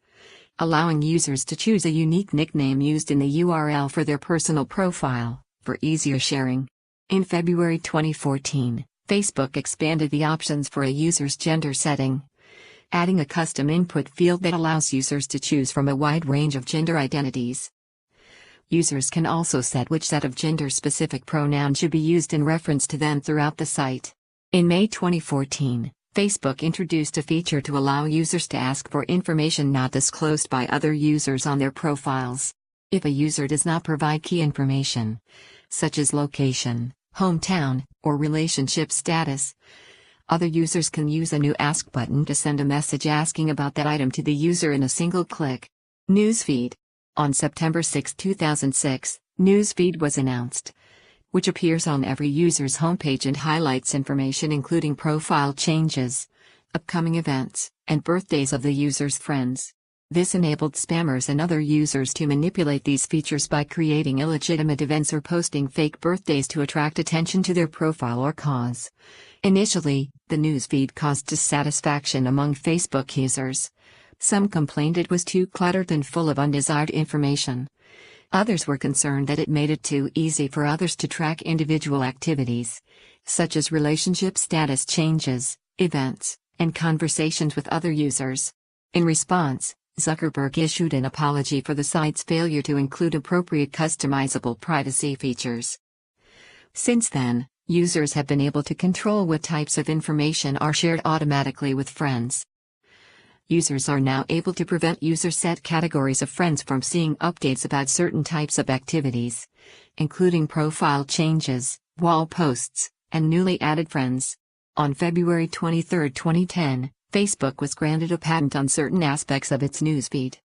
allowing users to choose a unique nickname used in the URL for their personal profile, for easier sharing. In February 2014, Facebook expanded the options for a user's gender setting, adding a custom input field that allows users to choose from a wide range of gender identities. Users can also set which set of gender-specific pronouns should be used in reference to them throughout the site. In May 2014, Facebook introduced a feature to allow users to ask for information not disclosed by other users on their profiles. If a user does not provide key information, such as location, hometown, or relationship status, other users can use a new Ask button to send a message asking about that item to the user in a single click. Newsfeed. On September 6, 2006, Newsfeed was announced, which appears on every user's homepage and highlights information including profile changes, upcoming events, and birthdays of the user's friends. This enabled spammers and other users to manipulate these features by creating illegitimate events or posting fake birthdays to attract attention to their profile or cause. Initially, the newsfeed caused dissatisfaction among Facebook users. Some complained it was too cluttered and full of undesired information. Others were concerned that it made it too easy for others to track individual activities, such as relationship status changes, events, and conversations with other users. In response, Zuckerberg issued an apology for the site's failure to include appropriate customizable privacy features. Since then, users have been able to control what types of information are shared automatically with friends. Users are now able to prevent user-set categories of friends from seeing updates about certain types of activities, including profile changes, wall posts, and newly added friends. On February 23, 2010, Facebook was granted a patent on certain aspects of its newsfeed.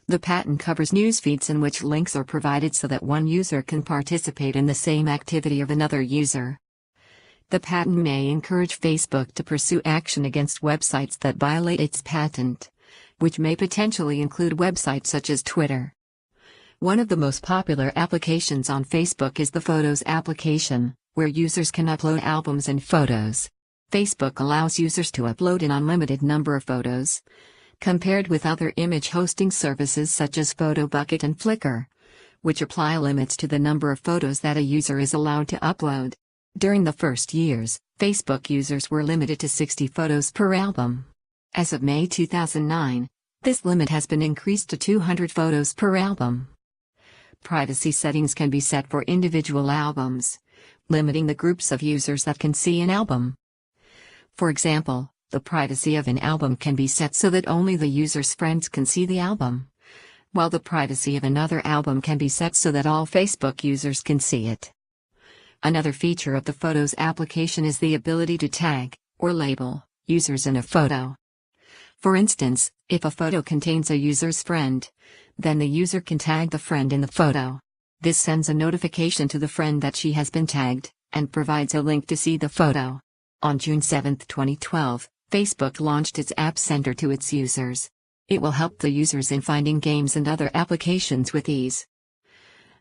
The patent covers newsfeeds in which links are provided so that one user can participate in the same activity of another user. The patent may encourage Facebook to pursue action against websites that violate its patent, which may potentially include websites such as Twitter. One of the most popular applications on Facebook is the Photos application, where users can upload albums and photos. Facebook allows users to upload an unlimited number of photos, compared with other image hosting services such as PhotoBucket and Flickr, which apply limits to the number of photos that a user is allowed to upload. During the first years, Facebook users were limited to 60 photos per album. As of May 2009, this limit has been increased to 200 photos per album. Privacy settings can be set for individual albums, limiting the groups of users that can see an album. For example, the privacy of an album can be set so that only the user's friends can see the album, while the privacy of another album can be set so that all Facebook users can see it. Another feature of the Photos application is the ability to tag, or label, users in a photo. For instance, if a photo contains a user's friend, then the user can tag the friend in the photo. This sends a notification to the friend that she has been tagged, and provides a link to see the photo. On June 7, 2012, Facebook launched its App Center to its users. It will help the users in finding games and other applications with ease.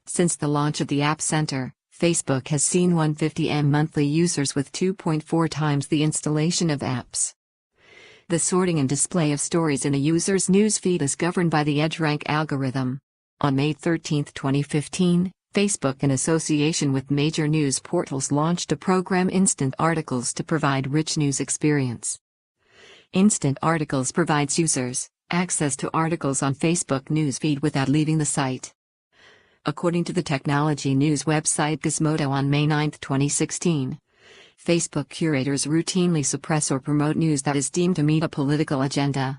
Since the launch of the App Center, Facebook has seen 150 monthly users with 2.4 times the installation of apps. The sorting and display of stories in a user's newsfeed is governed by the EdgeRank algorithm. On May 13, 2015, Facebook, in association with major news portals, launched a program, Instant Articles, to provide rich news experience. Instant Articles provides users access to articles on Facebook newsfeed without leaving the site. According to the technology news website Gizmodo, on May 9, 2016, Facebook curators routinely suppress or promote news that is deemed to meet a political agenda.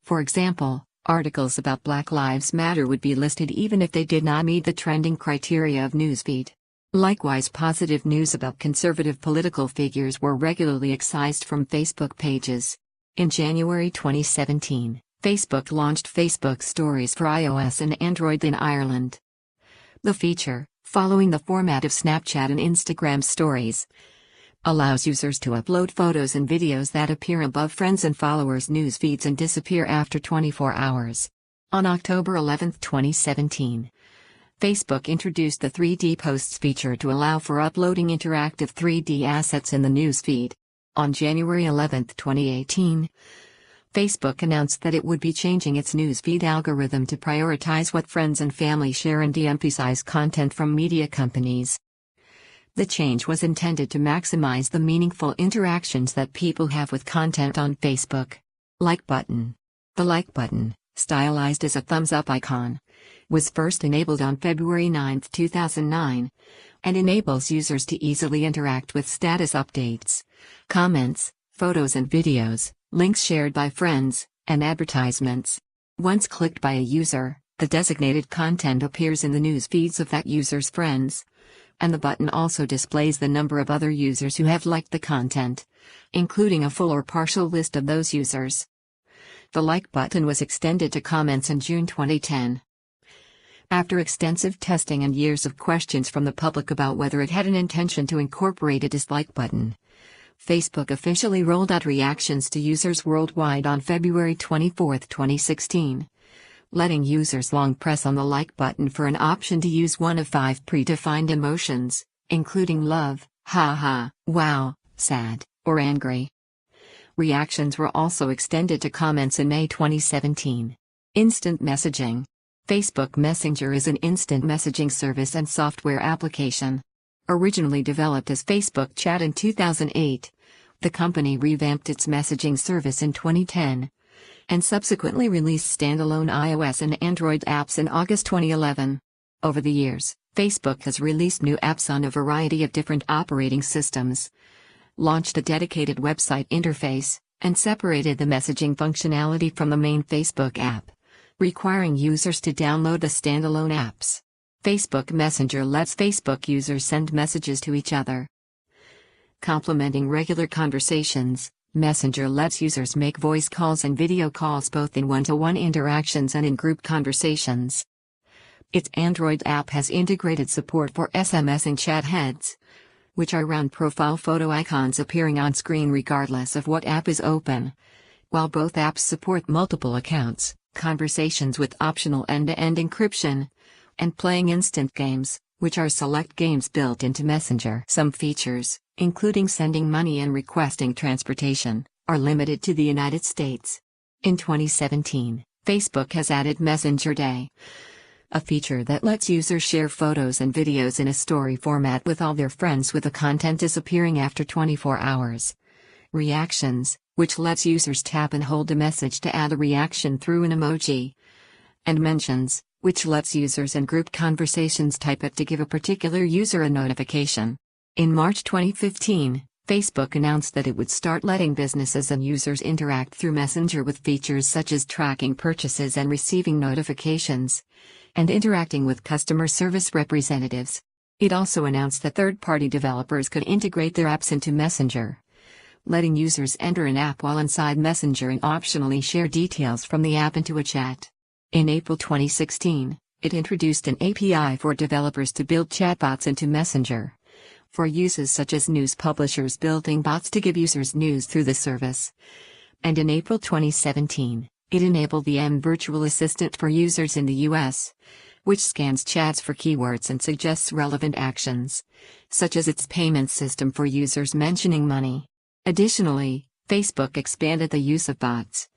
For example, articles about Black Lives Matter would be listed even if they did not meet the trending criteria of newsfeed. Likewise, positive news about conservative political figures were regularly excised from Facebook pages. In January 2017, Facebook launched Facebook Stories for iOS and Android in Ireland. The feature, following the format of Snapchat and Instagram Stories, allows users to upload photos and videos that appear above friends and followers' news feeds and disappear after 24 hours. On October 11, 2017, Facebook introduced the 3D Posts feature to allow for uploading interactive 3D assets in the news feed. On January 11, 2018, Facebook announced that it would be changing its newsfeed algorithm to prioritize what friends and family share and de-emphasize content from media companies. The change was intended to maximize the meaningful interactions that people have with content on Facebook. Like button. The like button, stylized as a thumbs-up icon, was first enabled on February 9, 2009, and enables users to easily interact with status updates, comments, photos and videos, links shared by friends, and advertisements. Once clicked by a user, the designated content appears in the news feeds of that user's friends, and the button also displays the number of other users who have liked the content, including a full or partial list of those users. The like button was extended to comments in June 2010. After extensive testing and years of questions from the public about whether it had an intention to incorporate a dislike button, Facebook officially rolled out reactions to users worldwide on February 24, 2016. Letting users long press on the like button for an option to use one of 5 predefined emotions, including love, haha, wow, sad, or angry. Reactions were also extended to comments in May 2017. Instant messaging. Facebook Messenger is an instant messaging service and software application. Originally developed as Facebook Chat in 2008, the company revamped its messaging service in 2010. And subsequently released standalone iOS and Android apps in August 2011. Over the years, Facebook has released new apps on a variety of different operating systems, launched a dedicated website interface, and separated the messaging functionality from the main Facebook app, requiring users to download the standalone apps. Facebook Messenger lets Facebook users send messages to each other. Complementing regular conversations, Messenger lets users make voice calls and video calls both in one-to-one interactions and in group conversations. Its Android app has integrated support for SMS and chat heads, which are round profile photo icons appearing on screen regardless of what app is open. While both apps support multiple accounts, conversations with optional end-to-end encryption, and playing instant games, which are select games built into Messenger. Some features, including sending money and requesting transportation, are limited to the United States. In 2017, Facebook has added Messenger Day, a feature that lets users share photos and videos in a story format with all their friends with the content disappearing after 24 hours. Reactions, which lets users tap and hold a message to add a reaction through an emoji. And Mentions, which lets users in group conversations type it to give a particular user a notification. In March 2015, Facebook announced that it would start letting businesses and users interact through Messenger with features such as tracking purchases and receiving notifications, and interacting with customer service representatives. It also announced that third-party developers could integrate their apps into Messenger, letting users enter an app while inside Messenger and optionally share details from the app into a chat. In April 2016, it introduced an API for developers to build chatbots into Messenger, for uses such as news publishers building bots to give users news through the service. And in April 2017, it enabled the virtual assistant for users in the US, which scans chats for keywords and suggests relevant actions, such as its payment system for users mentioning money. Additionally, Facebook expanded the use of bots,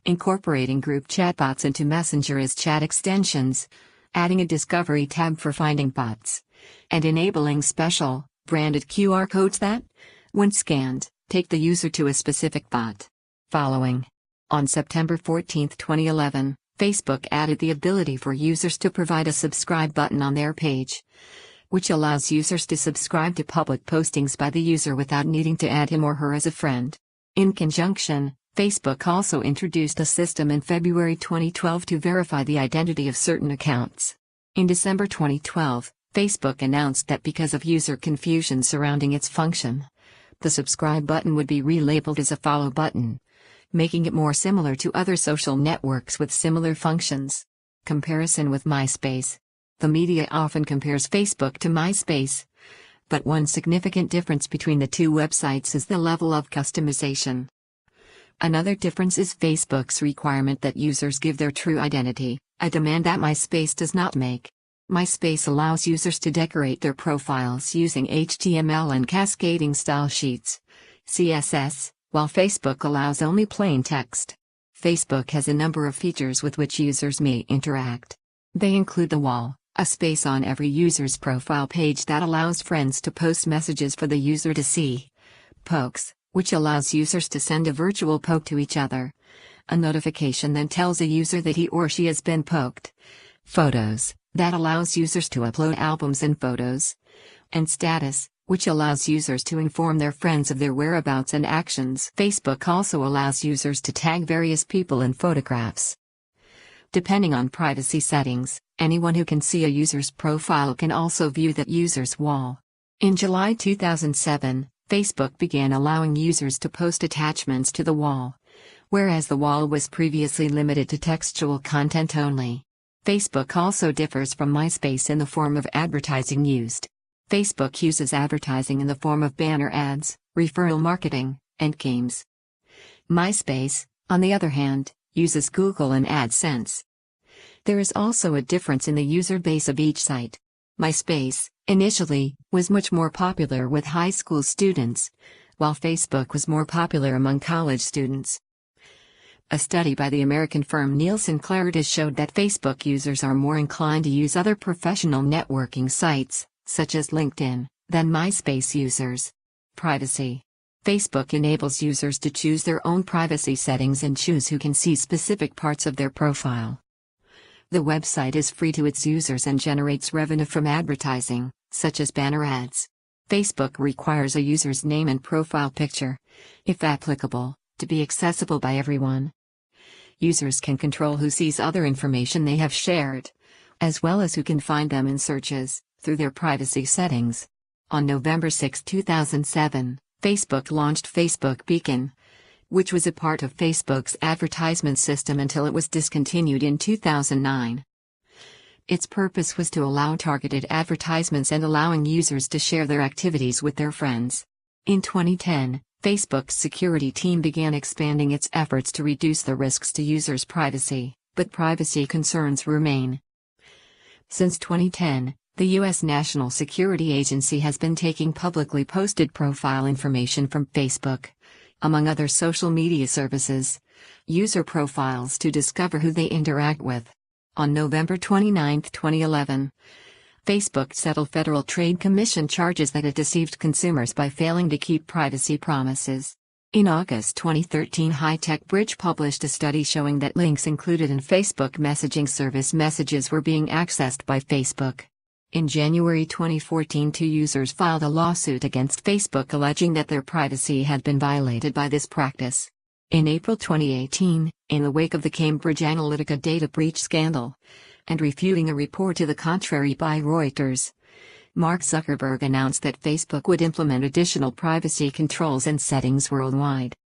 incorporating group chatbots into Messenger as chat extensions, adding a discovery tab for finding bots, and enabling special, branded QR codes that, when scanned, take the user to a specific bot. Following. On September 14, 2011, Facebook added the ability for users to provide a subscribe button on their page, which allows users to subscribe to public postings by the user without needing to add him or her as a friend. In conjunction, Facebook also introduced a system in February 2012 to verify the identity of certain accounts. In December 2012, Facebook announced that because of user confusion surrounding its function, the subscribe button would be relabeled as a follow button, making it more similar to other social networks with similar functions. Comparison with MySpace. The media often compares Facebook to MySpace, but one significant difference between the two websites is the level of customization. Another difference is Facebook's requirement that users give their true identity, a demand that MySpace does not make. MySpace allows users to decorate their profiles using HTML and cascading style sheets, CSS, while Facebook allows only plain text. Facebook has a number of features with which users may interact. They include the wall, a space on every user's profile page that allows friends to post messages for the user to see. Pokes, which allows users to send a virtual poke to each other. A notification then tells a user that he or she has been poked. Photos, that allows users to upload albums and photos. And status, which allows users to inform their friends of their whereabouts and actions. Facebook also allows users to tag various people in photographs. Depending on privacy settings, anyone who can see a user's profile can also view that user's wall. In July 2007, Facebook began allowing users to post attachments to the wall, whereas the wall was previously limited to textual content only. Facebook also differs from MySpace in the form of advertising used. Facebook uses advertising in the form of banner ads, referral marketing, and games. MySpace, on the other hand, uses Google and AdSense. There is also a difference in the user base of each site. MySpace, initially, was much more popular with high school students, while Facebook was more popular among college students. A study by the American firm Nielsen Clarity showed that Facebook users are more inclined to use other professional networking sites, such as LinkedIn, than MySpace users. Privacy. Facebook enables users to choose their own privacy settings and choose who can see specific parts of their profile. The website is free to its users and generates revenue from advertising, such as banner ads. Facebook requires a user's name and profile picture, if applicable, to be accessible by everyone. Users can control who sees other information they have shared, as well as who can find them in searches, through their privacy settings. On November 6, 2007, Facebook launched Facebook Beacon, which was a part of Facebook's advertisement system until it was discontinued in 2009. Its purpose was to allow targeted advertisements and allowing users to share their activities with their friends. In 2010, Facebook's security team began expanding its efforts to reduce the risks to users' privacy, but privacy concerns remain. Since 2010, the U.S. National Security Agency has been taking publicly posted profile information from Facebook, among other social media services, user profiles to discover who they interact with. On November 29, 2011, Facebook settled Federal Trade Commission charges that it deceived consumers by failing to keep privacy promises. In August 2013, High Tech Bridge published a study showing that links included in Facebook messaging service messages were being accessed by Facebook. In January 2014, two users filed a lawsuit against Facebook alleging that their privacy had been violated by this practice. In April 2018, in the wake of the Cambridge Analytica data breach scandal, and refuting a report to the contrary by Reuters, Mark Zuckerberg announced that Facebook would implement additional privacy controls and settings worldwide.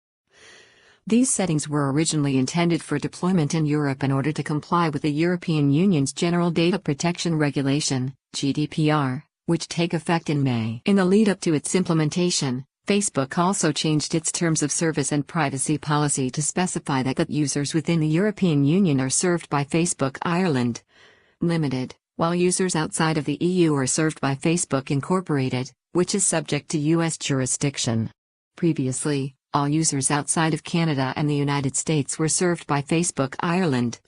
These settings were originally intended for deployment in Europe in order to comply with the European Union's General Data Protection Regulation, GDPR, which take effect in May. In the lead-up to its implementation, Facebook also changed its terms of service and privacy policy to specify that users within the European Union are served by Facebook Ireland Limited, while users outside of the EU are served by Facebook Incorporated, which is subject to U.S. jurisdiction. Previously, all users outside of Canada and the United States were served by Facebook Ireland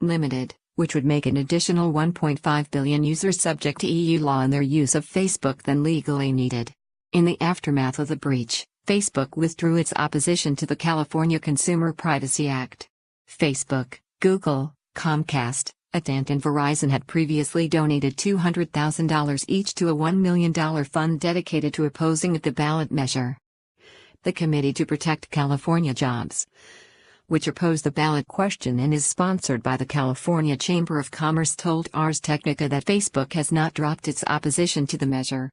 Limited, which would make an additional 1.5 billion users subject to EU law in their use of Facebook than legally needed. In the aftermath of the breach, Facebook withdrew its opposition to the California Consumer Privacy Act. Facebook, Google, Comcast, AT&T and Verizon had previously donated $200,000 each to a $1 million fund dedicated to opposing the ballot measure. The Committee to Protect California Jobs, which opposed the ballot question and is sponsored by the California Chamber of Commerce, told Ars Technica that Facebook has not dropped its opposition to the measure.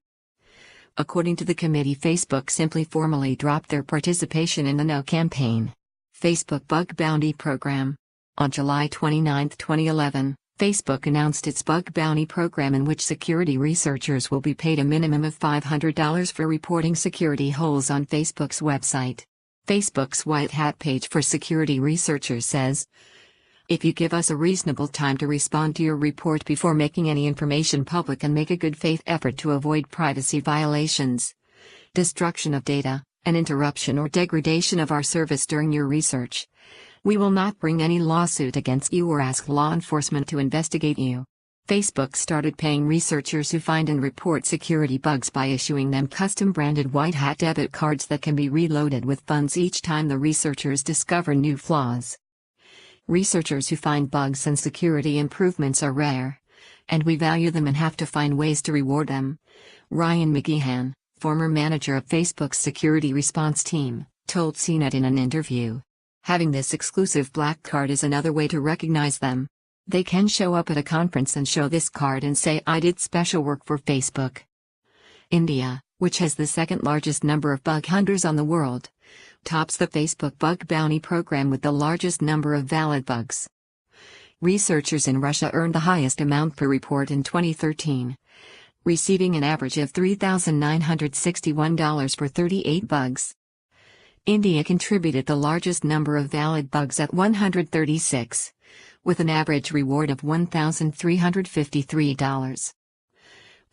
According to the committee, Facebook simply formally dropped their participation in the No campaign. Facebook Bug Bounty Program. On July 29, 2011, Facebook announced its Bug Bounty Program, in which security researchers will be paid a minimum of $500 for reporting security holes on Facebook's website. Facebook's White Hat page for security researchers says, "If you give us a reasonable time to respond to your report before making any information public and make a good faith effort to avoid privacy violations, destruction of data, and interruption or degradation of our service during your research, we will not bring any lawsuit against you or ask law enforcement to investigate you." Facebook started paying researchers who find and report security bugs by issuing them custom-branded White Hat debit cards that can be reloaded with funds each time the researchers discover new flaws. Researchers who find bugs and security improvements are rare, and we value them and have to find ways to reward them. Ryan McGeehan, former manager of Facebook's security response team, told CNET in an interview. Having this exclusive black card is another way to recognize them. They can show up at a conference and show this card and say, "I did special work for Facebook." India, which has the second largest number of bug hunters on the world, tops the Facebook Bug Bounty Program with the largest number of valid bugs. Researchers in Russia earned the highest amount per report in 2013, receiving an average of $3,961 for 38 bugs. India contributed the largest number of valid bugs at 136, with an average reward of $1,353.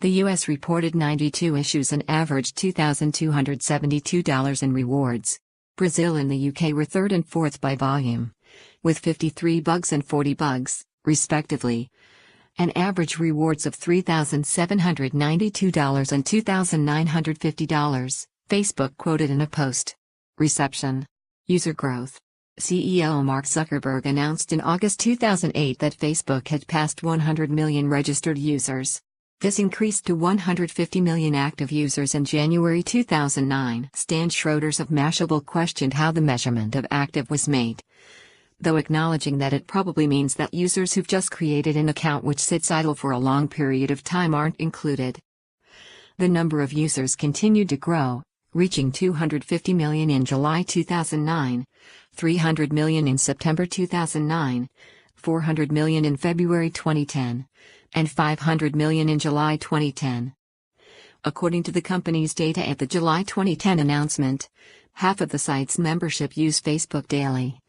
The U.S. reported 92 issues and averaged $2,272 in rewards. Brazil and the UK were third and fourth by volume, with 53 bugs and 40 bugs, respectively, and average rewards of $3,792 and $2,950, Facebook quoted in a post. Reception. User growth. CEO Mark Zuckerberg announced in August 2008 that Facebook had passed 100 million registered users. This increased to 150 million active users in January 2009. Stan Schroeders of Mashable questioned how the measurement of active was made, though acknowledging that it probably means that users who've just created an account which sits idle for a long period of time aren't included. The number of users continued to grow, reaching 250 million in July 2009, 300 million in September 2009, 400 million in February 2010, and 500 million in July 2010. According to the company's data at the July 2010 announcement, half of the site's membership use Facebook daily,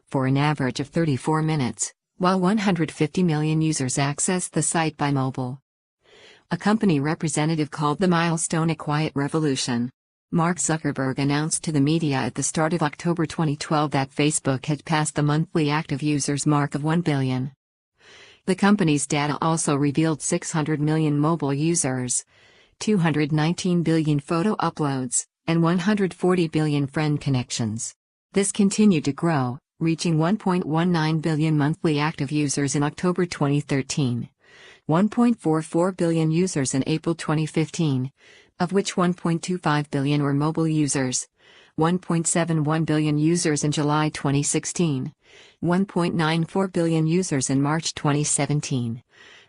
for an average of 34 minutes, while 150 million users access the site by mobile. A company representative called the milestone a quiet revolution. Mark Zuckerberg announced to the media at the start of October 2012 that Facebook had passed the monthly active users mark of 1 billion. The company's data also revealed 600 million mobile users, 219 billion photo uploads, and 140 billion friend connections. This continued to grow, reaching 1.19 billion monthly active users in October 2013, 1.44 billion users in April 2015, of which 1.25 billion were mobile users, 1.71 billion users in July 2016, 1.94 billion users in March 2017,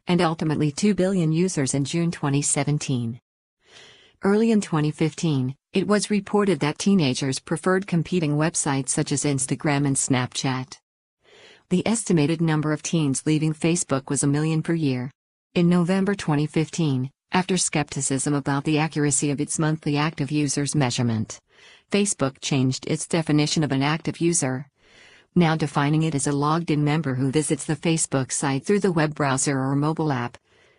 and ultimately 2 billion users in June 2017. Early in 2015, it was reported that teenagers preferred competing websites such as Instagram and Snapchat. The estimated number of teens leaving Facebook was 1 million per year. In November 2015, after skepticism about the accuracy of its monthly active users measurement, Facebook changed its definition of an active user, now defining it as a logged-in member who visits the Facebook site through the web browser or mobile app,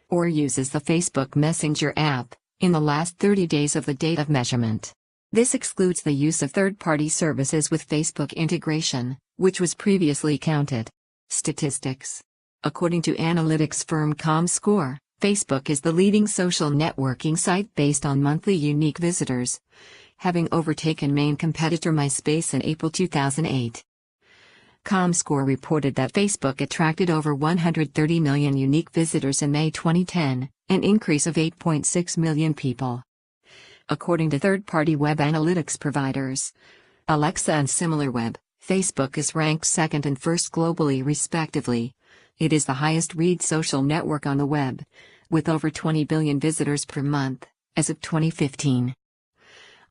or uses the Facebook Messenger app, in the last 30 days of the date of measurement. This excludes the use of third-party services with Facebook integration, which was previously counted. Statistics. According to analytics firm Comscore, Facebook is the leading social networking site based on monthly unique visitors, having overtaken main competitor MySpace in April 2008. Comscore reported that Facebook attracted over 130 million unique visitors in May 2010, an increase of 8.6 million people. According to third-party web analytics providers, Alexa and SimilarWeb, Facebook is ranked second and first globally respectively. It is the highest-read social network on the web, with over 20 billion visitors per month, as of 2015.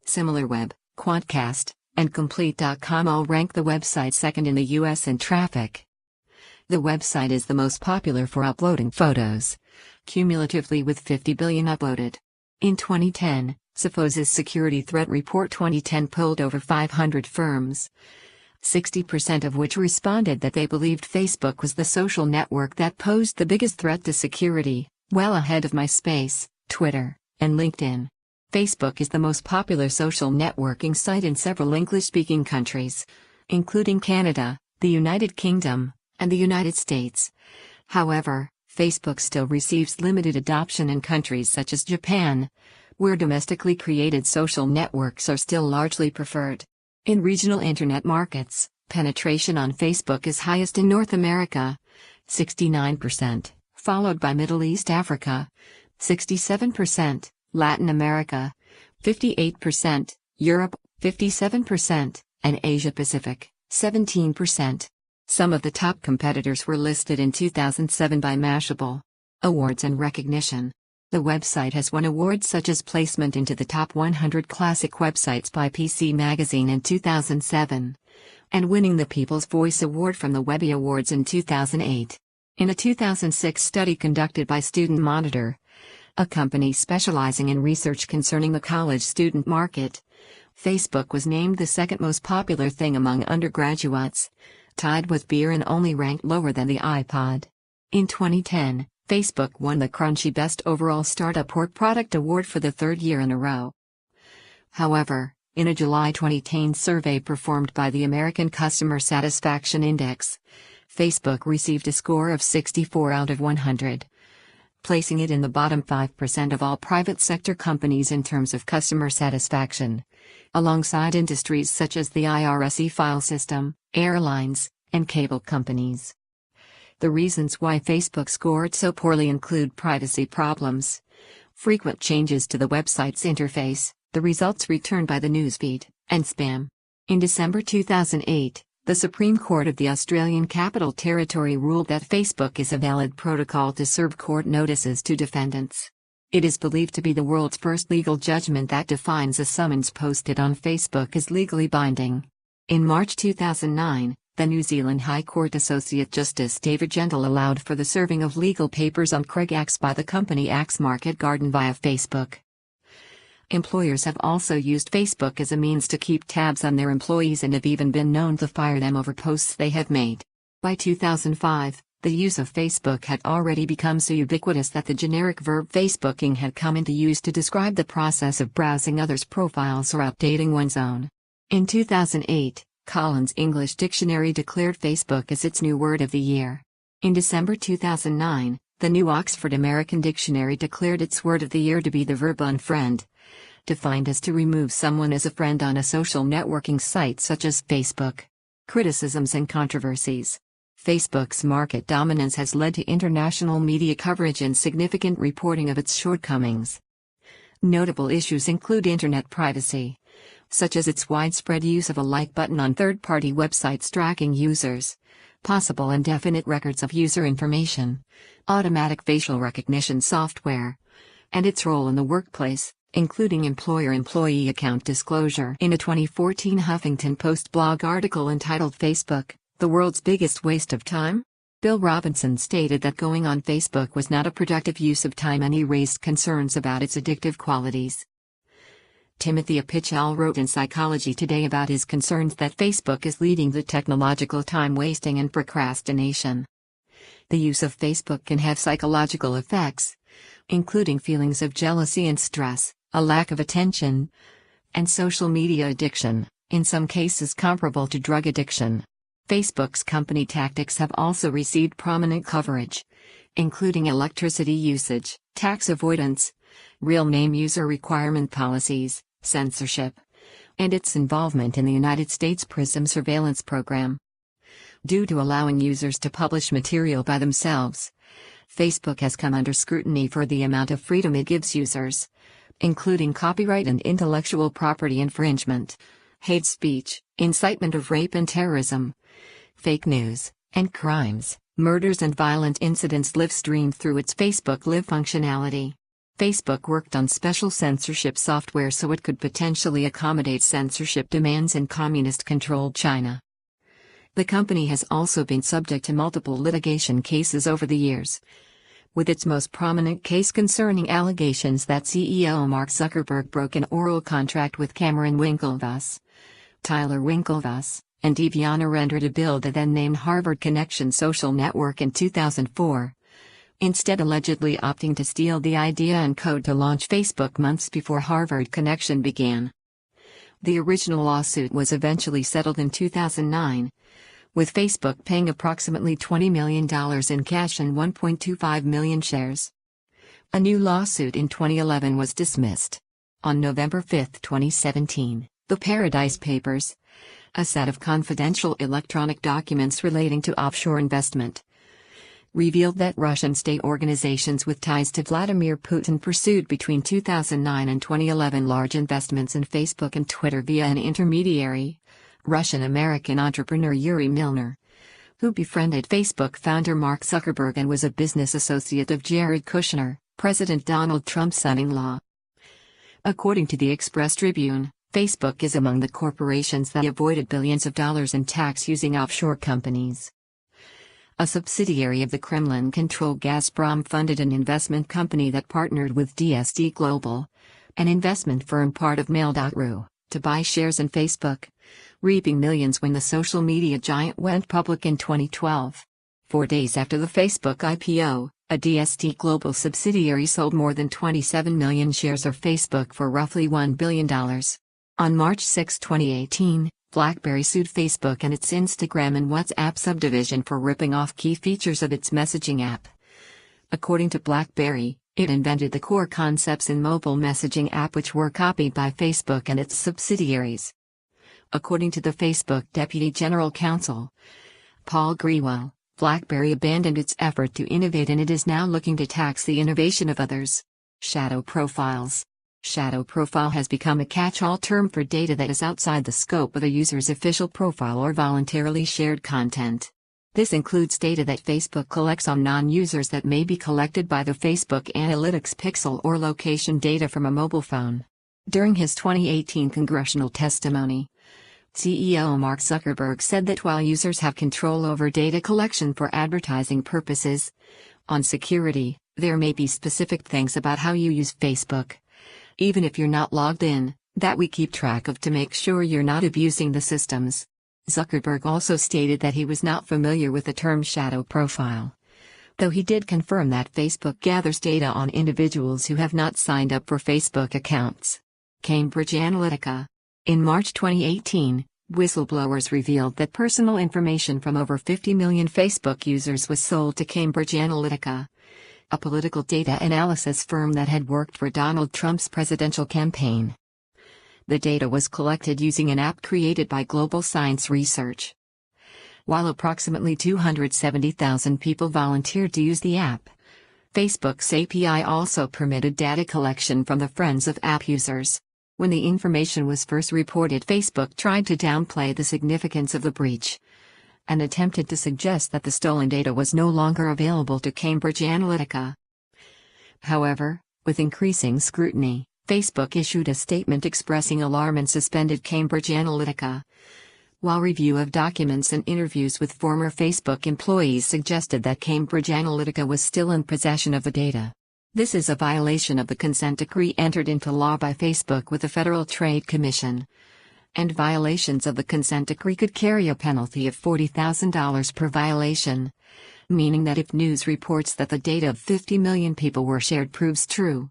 SimilarWeb, Quantcast, and Complete.com all rank the website second in the US in traffic. The website is the most popular for uploading photos, cumulatively with 50 billion uploaded. In 2010, Sophos's Security Threat Report 2010 polled over 500 firms, 60% of which responded that they believed Facebook was the social network that posed the biggest threat to security, well ahead of MySpace, Twitter, and LinkedIn. Facebook is the most popular social networking site in several English-speaking countries, including Canada, the United Kingdom, and the United States. However, Facebook still receives limited adoption in countries such as Japan, where domestically created social networks are still largely preferred. In regional internet markets, penetration on Facebook is highest in North America, 69%, followed by Middle East Africa, 67%, Latin America, 58%, Europe, 57%, and Asia Pacific, 17%. Some of the top competitors were listed in 2007 by Mashable. Awards and recognition. The website has won awards such as placement into the top 100 classic websites by PC Magazine in 2007, and winning the People's Voice Award from the Webby Awards in 2008. In a 2006 study conducted by Student Monitor, a company specializing in research concerning the college student market, Facebook was named the second most popular thing among undergraduates, tied with beer and only ranked lower than the iPod. In 2010, Facebook won the Crunchy Best Overall Startup or Product Award for the third year in a row. However, in a July 2010 survey performed by the American Customer Satisfaction Index, Facebook received a score of 64 out of 100. Placing it in the bottom 5% of all private sector companies in terms of customer satisfaction, alongside industries such as the IRS file system, airlines, and cable companies. The reasons why Facebook scored so poorly include privacy problems, frequent changes to the website's interface, the results returned by the Newsfeed, and spam. In December 2008, the Supreme Court of the Australian Capital Territory ruled that Facebook is a valid protocol to serve court notices to defendants. It is believed to be the world's first legal judgment that defines a summons posted on Facebook as legally binding. In March 2009, the New Zealand High Court Associate Justice David Gentle allowed for the serving of legal papers on Craig Axe by the company Axe Market Garden via Facebook. Employers have also used Facebook as a means to keep tabs on their employees and have even been known to fire them over posts they have made. By 2005, the use of Facebook had already become so ubiquitous that the generic verb Facebooking had come into use to describe the process of browsing others' profiles or updating one's own. In 2008, Collins English Dictionary declared Facebook as its new word of the year. In December 2009, the New Oxford American Dictionary declared its word of the year to be the verb unfriend, defined as to remove someone as a friend on a social networking site such as Facebook. Criticisms and controversies. Facebook's market dominance has led to international media coverage and significant reporting of its shortcomings. Notable issues include internet privacy, such as its widespread use of a like button on third-party websites tracking users, possible indefinite records of user information, automatic facial recognition software, and its role in the workplace, including employer-employee account disclosure. In a 2014 Huffington Post blog article entitled Facebook, The World's Biggest Waste of Time? Bill Robinson stated that going on Facebook was not a productive use of time, and he raised concerns about its addictive qualities. Timothy Apicel wrote in Psychology Today about his concerns that Facebook is leading to technological time wasting and procrastination. The use of Facebook can have psychological effects, including feelings of jealousy and stress, a lack of attention, and social media addiction, in some cases comparable to drug addiction. Facebook's company tactics have also received prominent coverage, including electricity usage, tax avoidance, real name user requirement policies, censorship, and its involvement in the United States PRISM surveillance program. Due to allowing users to publish material by themselves, Facebook has come under scrutiny for the amount of freedom it gives users, including copyright and intellectual property infringement, hate speech, incitement of rape and terrorism, fake news, and crimes, murders and violent incidents live streamed through its Facebook Live functionality. Facebook worked on special censorship software so it could potentially accommodate censorship demands in communist-controlled China. The company has also been subject to multiple litigation cases over the years, with its most prominent case concerning allegations that CEO Mark Zuckerberg broke an oral contract with Cameron Winklevoss, Tyler Winklevoss, and Deviana Render to build the then-named Harvard Connection social network in 2004, instead allegedly opting to steal the idea and code to launch Facebook months before Harvard Connection began. The original lawsuit was eventually settled in 2009, with Facebook paying approximately $20 million in cash and 1.25 million shares. A new lawsuit in 2011 was dismissed. On November 5, 2017, the Paradise Papers, a set of confidential electronic documents relating to offshore investment, revealed that Russian state organizations with ties to Vladimir Putin pursued between 2009 and 2011 large investments in Facebook and Twitter via an intermediary, Russian-American entrepreneur Yuri Milner, who befriended Facebook founder Mark Zuckerberg and was a business associate of Jared Kushner, President Donald Trump's son-in-law. According to the Express Tribune, Facebook is among the corporations that avoided billions of dollars in tax using offshore companies. A subsidiary of the Kremlin-controlled Gazprom funded an investment company that partnered with DSD Global, an investment firm part of Mail.ru, to buy shares in Facebook, reaping millions when the social media giant went public in 2012. 4 days after the Facebook IPO, a DSD Global subsidiary sold more than 27 million shares of Facebook for roughly $1 billion. On March 6, 2018, Blackberry sued Facebook and its Instagram and WhatsApp subdivision for ripping off key features of its messaging app. According to Blackberry, it invented the core concepts in mobile messaging app which were copied by Facebook and its subsidiaries. According to the Facebook Deputy General Counsel, Paul Grewal, Blackberry abandoned its effort to innovate and it is now looking to tax the innovation of others. Shadow profiles. Shadow profile has become a catch-all term for data that is outside the scope of a user's official profile or voluntarily shared content. This includes data that Facebook collects on non-users that may be collected by the Facebook Analytics pixel or location data from a mobile phone. During his 2018 congressional testimony, CEO Mark Zuckerberg said that while users have control over data collection for advertising purposes, on security, there may be specific things about how you use Facebook, even if you're not logged in, that we keep track of to make sure you're not abusing the systems. Zuckerberg also stated that he was not familiar with the term shadow profile, though he did confirm that Facebook gathers data on individuals who have not signed up for Facebook accounts. Cambridge Analytica. In March 2018, whistleblowers revealed that personal information from over 50 million Facebook users was sold to Cambridge Analytica, a political data analysis firm that had worked for Donald Trump's presidential campaign. The data was collected using an app created by Global Science Research. While approximately 270,000 people volunteered to use the app, Facebook's API also permitted data collection from the friends of app users. When the information was first reported, Facebook tried to downplay the significance of the breach, and attempted to suggest that the stolen data was no longer available to Cambridge Analytica. However, with increasing scrutiny, Facebook issued a statement expressing alarm and suspended Cambridge Analytica, while review of documents and interviews with former Facebook employees suggested that Cambridge Analytica was still in possession of the data. This is a violation of the consent decree entered into law by Facebook with the Federal Trade Commission, and violations of the consent decree could carry a penalty of $40,000 per violation, meaning that if news reports that the data of 50 million people were shared proves true,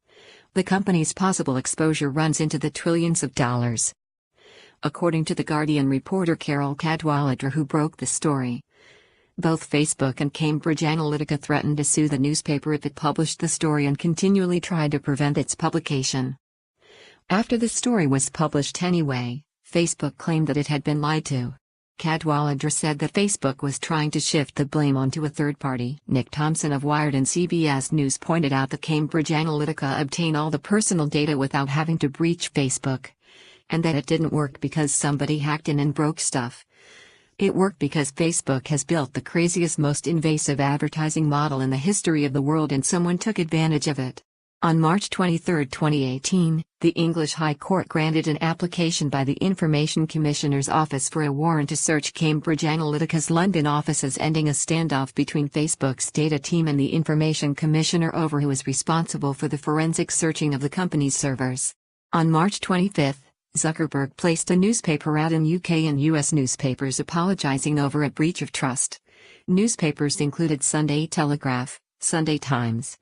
the company's possible exposure runs into the trillions of dollars. According to The Guardian reporter Carol Cadwalader, who broke the story, both Facebook and Cambridge Analytica threatened to sue the newspaper if it published the story and continually tried to prevent its publication. After the story was published anyway, Facebook claimed that it had been lied to. Cadwalader said that Facebook was trying to shift the blame onto a third party. Nick Thompson of Wired and CBS News pointed out that Cambridge Analytica obtained all the personal data without having to breach Facebook, and that it didn't work because somebody hacked in and broke stuff. It worked because Facebook has built the craziest, most invasive advertising model in the history of the world, and someone took advantage of it. On March 23, 2018, the English High Court granted an application by the Information Commissioner's Office for a warrant to search Cambridge Analytica's London offices, ending a standoff between Facebook's data team and the Information Commissioner over who is responsible for the forensic searching of the company's servers. On March 25, Zuckerberg placed a newspaper ad in UK and US newspapers apologizing over a breach of trust. Newspapers included Sunday Telegraph, Sunday Times,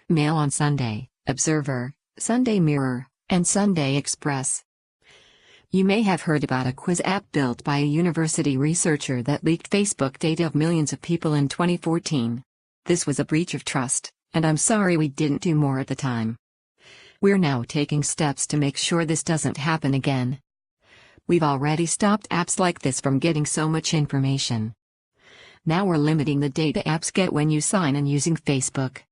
Mail on Sunday, Observer, Sunday Mirror, and Sunday Express. You may have heard about a quiz app built by a university researcher that leaked Facebook data of millions of people in 2014. This was a breach of trust, and I'm sorry we didn't do more at the time. We're now taking steps to make sure this doesn't happen again. We've already stopped apps like this from getting so much information. Now we're limiting the data apps get when you sign in using Facebook.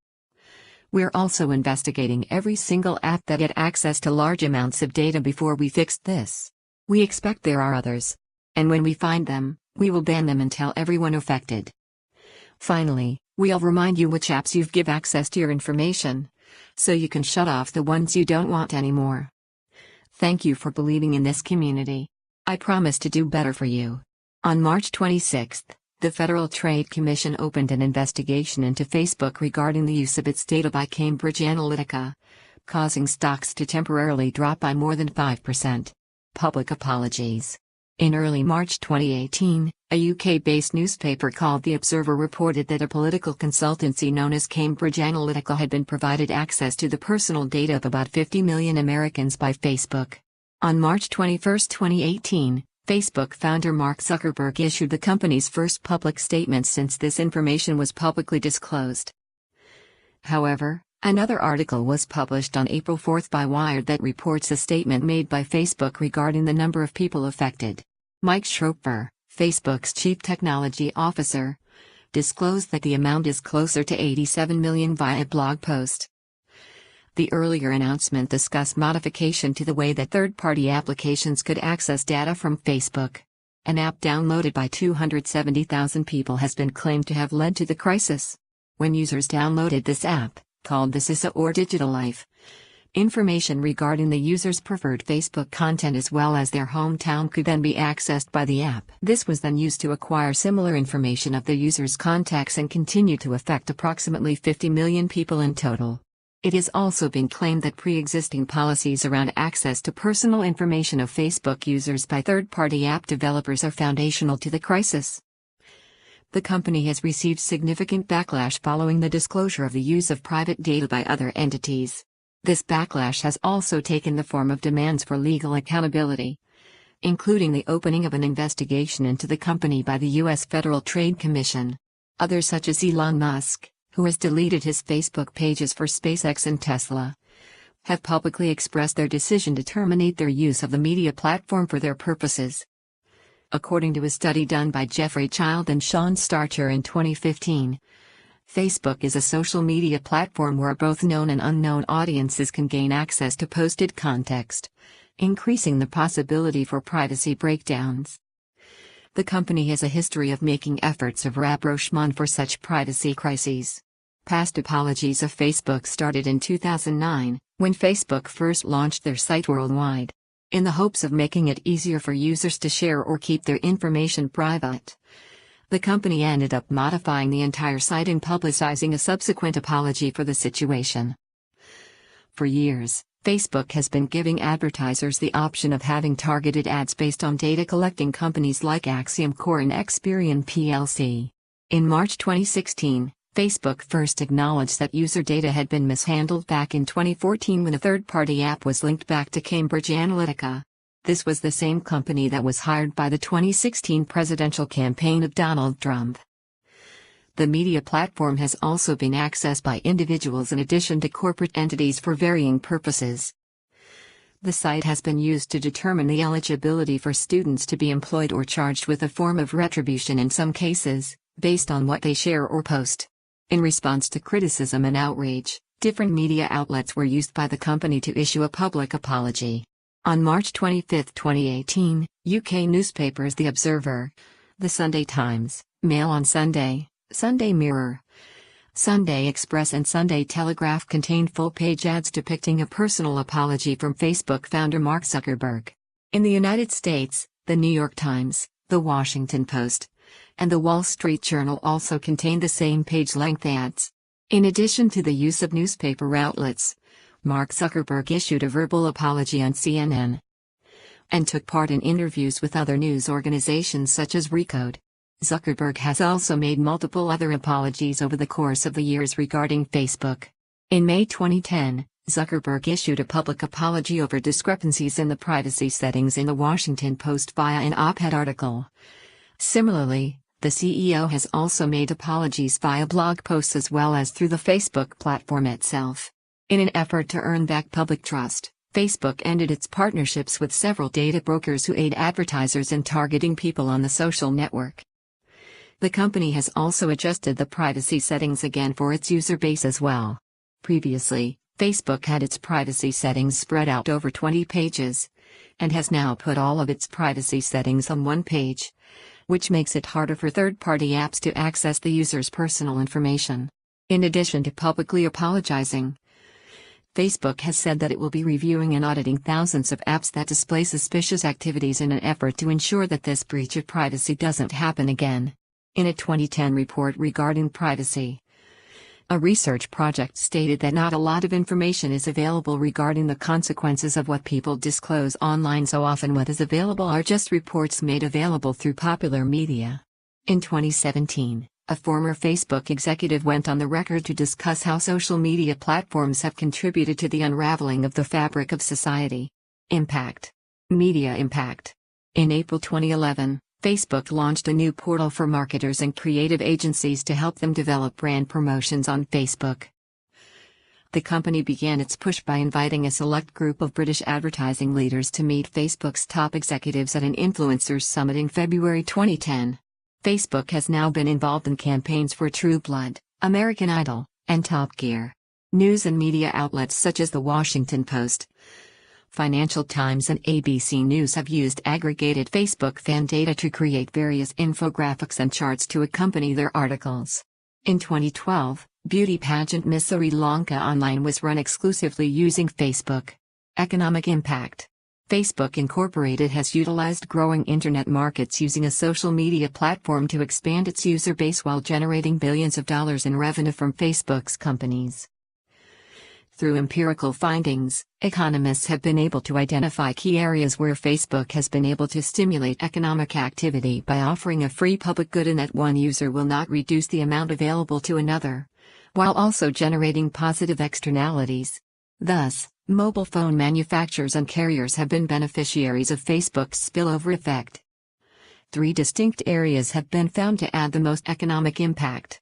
We're also investigating every single app that get access to large amounts of data before we fix this. We expect there are others, and when we find them, we will ban them and tell everyone affected. Finally, we'll remind you which apps you've give access to your information, so you can shut off the ones you don't want anymore. Thank you for believing in this community. I promise to do better for you. On March 26, the Federal Trade Commission opened an investigation into Facebook regarding the use of its data by Cambridge Analytica, causing stocks to temporarily drop by more than 5%. Public apologies. In early March 2018, a UK-based newspaper called The Observer reported that a political consultancy known as Cambridge Analytica had been provided access to the personal data of about 50 million Americans by Facebook. On March 21, 2018, Facebook founder Mark Zuckerberg issued the company's first public statement since this information was publicly disclosed. However, another article was published on April 4 by Wired that reports a statement made by Facebook regarding the number of people affected. Mike Schroepfer, Facebook's chief technology officer, disclosed that the amount is closer to 87 million via a blog post. The earlier announcement discussed modification to the way that third-party applications could access data from Facebook. An app downloaded by 270,000 people has been claimed to have led to the crisis. When users downloaded this app, called This Is or Digital Life, information regarding the user's preferred Facebook content as well as their hometown could then be accessed by the app. This was then used to acquire similar information of the user's contacts and continue to affect approximately 50 million people in total. It has also been claimed that pre-existing policies around access to personal information of Facebook users by third-party app developers are foundational to the crisis. The company has received significant backlash following the disclosure of the use of private data by other entities. This backlash has also taken the form of demands for legal accountability, including the opening of an investigation into the company by the U.S. Federal Trade Commission. Others, such as Elon Musk, who has deleted his Facebook pages for SpaceX and Tesla, have publicly expressed their decision to terminate their use of the media platform for their purposes. According to a study done by Jeffrey Child and Sean Starcher in 2015, Facebook is a social media platform where both known and unknown audiences can gain access to posted context, increasing the possibility for privacy breakdowns. The company has a history of making efforts of rapprochement for such privacy crises. Past apologies of Facebook started in 2009, when Facebook first launched their site worldwide. In the hopes of making it easier for users to share or keep their information private, the company ended up modifying the entire site and publicizing a subsequent apology for the situation. For years, Facebook has been giving advertisers the option of having targeted ads based on data collecting companies like Axiom Core and Experian plc. In March 2016, Facebook first acknowledged that user data had been mishandled back in 2014 when a third-party app was linked back to Cambridge Analytica. This was the same company that was hired by the 2016 presidential campaign of Donald Trump. The media platform has also been accessed by individuals in addition to corporate entities for varying purposes. The site has been used to determine the eligibility for students to be employed or charged with a form of retribution in some cases, based on what they share or post. In response to criticism and outrage, different media outlets were used by the company to issue a public apology. On March 25, 2018, UK newspapers The Observer, The Sunday Times, Mail on Sunday, Sunday Mirror, Sunday Express and Sunday Telegraph contained full-page ads depicting a personal apology from Facebook founder Mark Zuckerberg. In the United States, The New York Times, The Washington Post, and The Wall Street Journal also contained the same page-length ads. In addition to the use of newspaper outlets, Mark Zuckerberg issued a verbal apology on CNN and took part in interviews with other news organizations such as Recode. Zuckerberg has also made multiple other apologies over the course of the years regarding Facebook. In May 2010, Zuckerberg issued a public apology over discrepancies in the privacy settings in The Washington Post via an op-ed article. Similarly, the CEO has also made apologies via blog posts as well as through the Facebook platform itself. In an effort to earn back public trust, Facebook ended its partnerships with several data brokers who aid advertisers in targeting people on the social network. The company has also adjusted the privacy settings again for its user base as well. Previously, Facebook had its privacy settings spread out over 20 pages, and has now put all of its privacy settings on one page, which makes it harder for third-party apps to access the user's personal information. In addition to publicly apologizing, Facebook has said that it will be reviewing and auditing thousands of apps that display suspicious activities in an effort to ensure that this breach of privacy doesn't happen again. In a 2010 report regarding privacy, a research project stated that not a lot of information is available regarding the consequences of what people disclose online, so often what is available are just reports made available through popular media. In 2017, a former Facebook executive went on the record to discuss how social media platforms have contributed to the unraveling of the fabric of society. Impact. Media impact. In April 2011, Facebook launched a new portal for marketers and creative agencies to help them develop brand promotions on Facebook. The company began its push by inviting a select group of British advertising leaders to meet Facebook's top executives at an influencers summit in February 2010. Facebook has now been involved in campaigns for True Blood, American Idol, and Top Gear. News and media outlets such as The Washington Post, Financial Times and ABC News have used aggregated Facebook fan data to create various infographics and charts to accompany their articles. In 2012, beauty pageant Miss Sri Lanka Online was run exclusively using Facebook. Economic impact. Facebook Incorporated has utilized growing internet markets using a social media platform to expand its user base while generating billions of dollars in revenue from Facebook's companies. Through empirical findings, economists have been able to identify key areas where Facebook has been able to stimulate economic activity by offering a free public good in that one user will not reduce the amount available to another, while also generating positive externalities. Thus, mobile phone manufacturers and carriers have been beneficiaries of Facebook's spillover effect. 3 distinct areas have been found to add the most economic impact: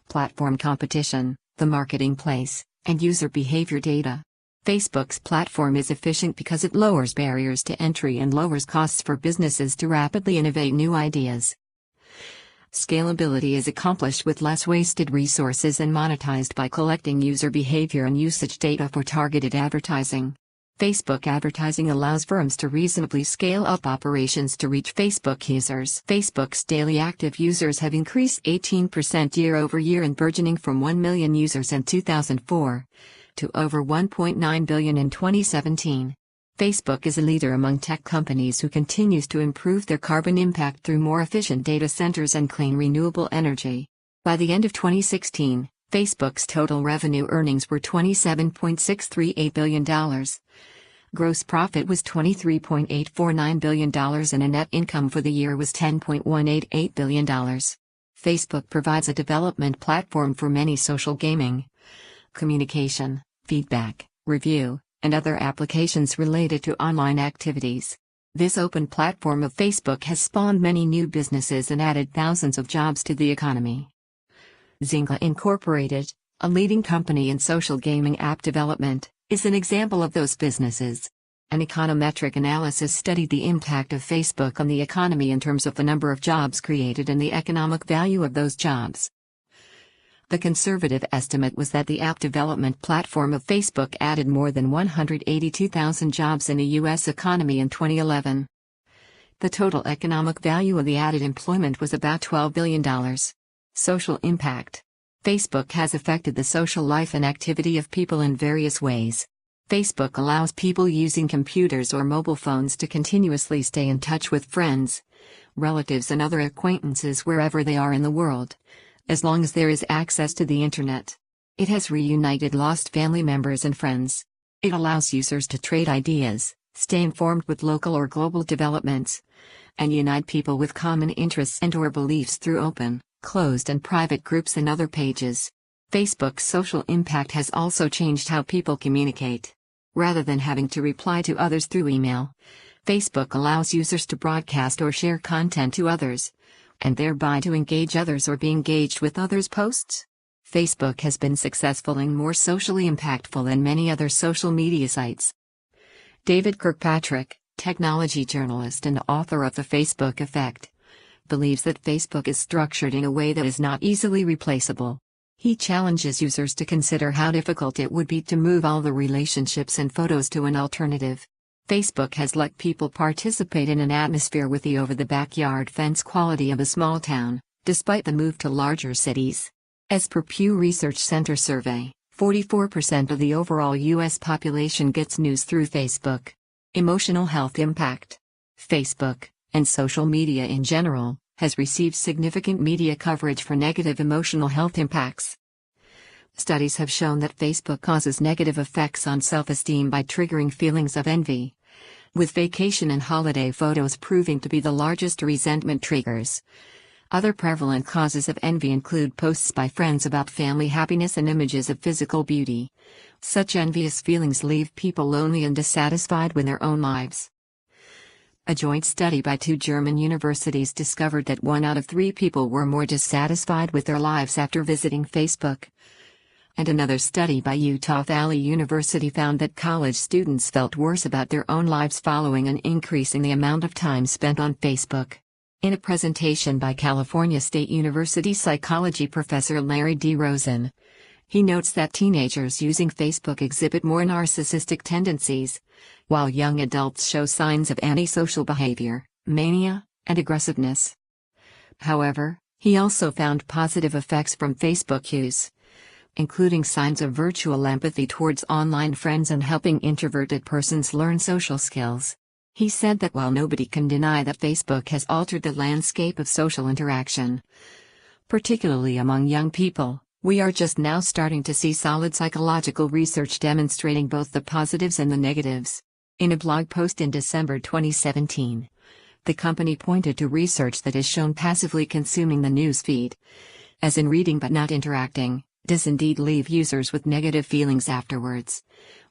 platform competition, the marketing place, and user behavior data. Facebook's platform is efficient because it lowers barriers to entry and lowers costs for businesses to rapidly innovate new ideas. Scalability is accomplished with less wasted resources and monetized by collecting user behavior and usage data for targeted advertising. Facebook advertising allows firms to reasonably scale up operations to reach Facebook users. Facebook's daily active users have increased 18% year-over-year and burgeoning from 1 million users in 2004 to over 1.9 billion in 2017. Facebook is a leader among tech companies who continues to improve their carbon impact through more efficient data centers and clean renewable energy. By the end of 2016, Facebook's total revenue earnings were $27.638 billion. Gross profit was $23.849 billion and a net income for the year was $10.188 billion. Facebook provides a development platform for many social gaming, communication, feedback, review, and other applications related to online activities. This open platform of Facebook has spawned many new businesses and added thousands of jobs to the economy. Zynga Incorporated, a leading company in social gaming app development, is an example of those businesses. An econometric analysis studied the impact of Facebook on the economy in terms of the number of jobs created and the economic value of those jobs. The conservative estimate was that the app development platform of Facebook added more than 182,000 jobs in the U.S. economy in 2011. The total economic value of the added employment was about $12 billion. Social impact. Facebook has affected the social life and activity of people in various ways. Facebook allows people using computers or mobile phones to continuously stay in touch with friends, relatives, and other acquaintances wherever they are in the world, as long as there is access to the internet. It has reunited lost family members and friends. It allows users to trade ideas, stay informed with local or global developments, and unite people with common interests and/or beliefs through open, closed, and private groups and other pages. Facebook's social impact has also changed how people communicate. Rather than having to reply to others through email, Facebook allows users to broadcast or share content to others, and thereby to engage others or be engaged with others' posts. Facebook has been successful and more socially impactful than many other social media sites. David Kirkpatrick, technology journalist and author of The Facebook Effect, believes that Facebook is structured in a way that is not easily replaceable. He challenges users to consider how difficult it would be to move all the relationships and photos to an alternative. Facebook has let people participate in an atmosphere with the over-the-backyard fence quality of a small town, despite the move to larger cities. As per Pew Research Center survey, 44% of the overall U.S. population gets news through Facebook. Emotional health impact. Facebook, and social media in general, has received significant media coverage for negative emotional health impacts. Studies have shown that Facebook causes negative effects on self-esteem by triggering feelings of envy, with vacation and holiday photos proving to be the largest resentment triggers. Other prevalent causes of envy include posts by friends about family happiness and images of physical beauty. Such envious feelings leave people lonely and dissatisfied with their own lives. A joint study by 2 German universities discovered that 1 out of 3 people were more dissatisfied with their lives after visiting Facebook. And another study by Utah Valley University found that college students felt worse about their own lives following an increase in the amount of time spent on Facebook. In a presentation by California State University psychology professor Larry D. Rosen, he notes that teenagers using Facebook exhibit more narcissistic tendencies, while young adults show signs of antisocial behavior, mania, and aggressiveness. However, he also found positive effects from Facebook use, including signs of virtual empathy towards online friends and helping introverted persons learn social skills. He said that while nobody can deny that Facebook has altered the landscape of social interaction, particularly among young people, we are just now starting to see solid psychological research demonstrating both the positives and the negatives. In a blog post in December 2017, the company pointed to research that has shown passively consuming the newsfeed, as in reading but not interacting, does indeed leave users with negative feelings afterwards,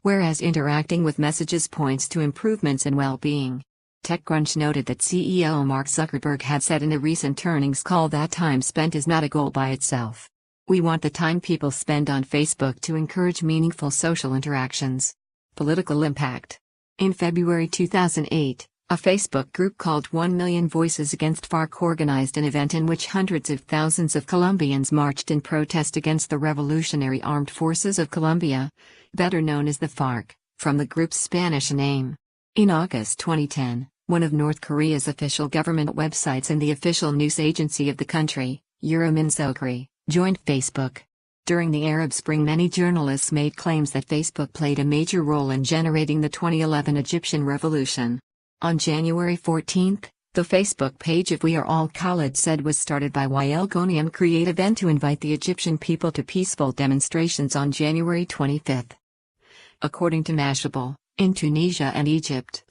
whereas interacting with messages points to improvements in well-being. TechCrunch noted that CEO Mark Zuckerberg had said in a recent earnings call that time spent is not a goal by itself. We want the time people spend on Facebook to encourage meaningful social interactions. Political impact. In February 2008, a Facebook group called 1 Million Voices Against FARC organized an event in which hundreds of thousands of Colombians marched in protest against the Revolutionary Armed Forces of Colombia, better known as the FARC, from the group's Spanish name. In August 2010, one of North Korea's official government websites and the official news agency of the country, Euromonitor, joined Facebook. During the Arab Spring, many journalists made claims that Facebook played a major role in generating the 2011 Egyptian revolution. On January 14, the Facebook page of We Are All Khalid said was started by Wael Ghonim create event to invite the Egyptian people to peaceful demonstrations on January 25. According to Mashable, in Tunisia and Egypt,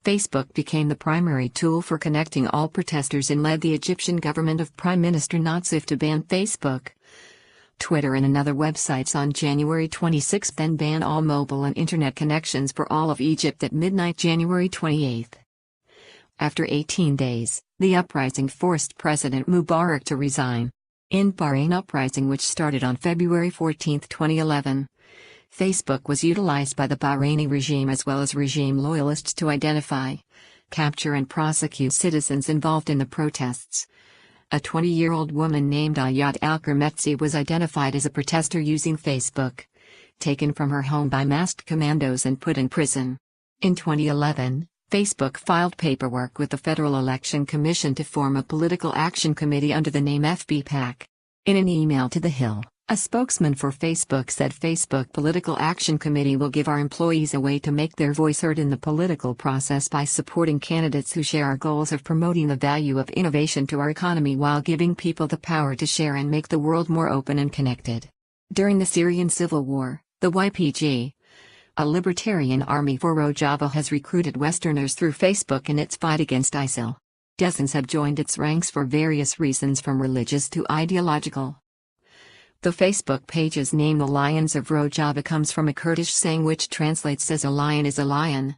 Facebook became the primary tool for connecting all protesters and led the Egyptian government of Prime Minister Nassif to ban Facebook, Twitter and other websites on January 26, then ban all mobile and internet connections for all of Egypt at midnight January 28. After 18 days, the uprising forced President Mubarak to resign. In Bahrain uprising, which started on February 14, 2011, Facebook was utilized by the Bahraini regime as well as regime loyalists to identify, capture and prosecute citizens involved in the protests. A 20-year-old woman named Ayat Al-Kermetsi was identified as a protester using Facebook, taken from her home by masked commandos and put in prison. In 2011, Facebook filed paperwork with the Federal Election Commission to form a political action committee under the name FBPAC. In an email to The Hill, a spokesman for Facebook said Facebook Political Action Committee will give our employees a way to make their voice heard in the political process by supporting candidates who share our goals of promoting the value of innovation to our economy while giving people the power to share and make the world more open and connected. During the Syrian civil war, the YPG, a libertarian army for Rojava, has recruited Westerners through Facebook in its fight against ISIL. Dozens have joined its ranks for various reasons, from religious to ideological. The Facebook page's name, the Lions of Rojava, comes from a Kurdish saying which translates as a lion is a lion,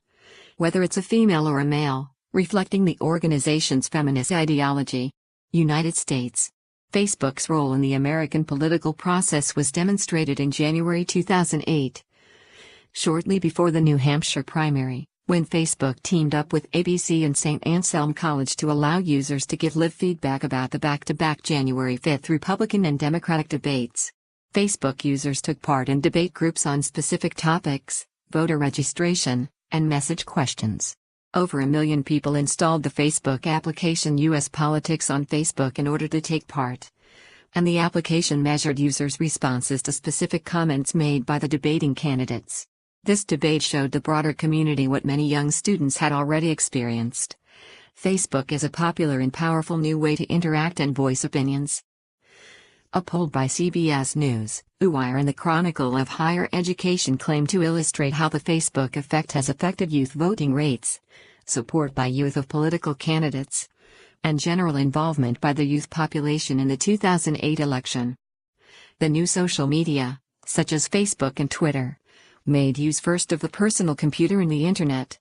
whether it's a female or a male, reflecting the organization's feminist ideology. United States. Facebook's role in the American political process was demonstrated in January 2008. Shortly before the New Hampshire primary, when Facebook teamed up with ABC and St. Anselm College to allow users to give live feedback about the back-to-back January 5 Republican and Democratic debates. Facebook users took part in debate groups on specific topics, voter registration, and message questions. Over 1 million people installed the Facebook application U.S. Politics on Facebook in order to take part. And the application measured users' responses to specific comments made by the debating candidates. This debate showed the broader community what many young students had already experienced. Facebook is a popular and powerful new way to interact and voice opinions. A poll by CBS News, Uwire and the Chronicle of Higher Education claim to illustrate how the Facebook effect has affected youth voting rates, support by youth of political candidates, and general involvement by the youth population in the 2008 election. The new social media, such as Facebook and Twitter, made use first of the personal computer and the internet,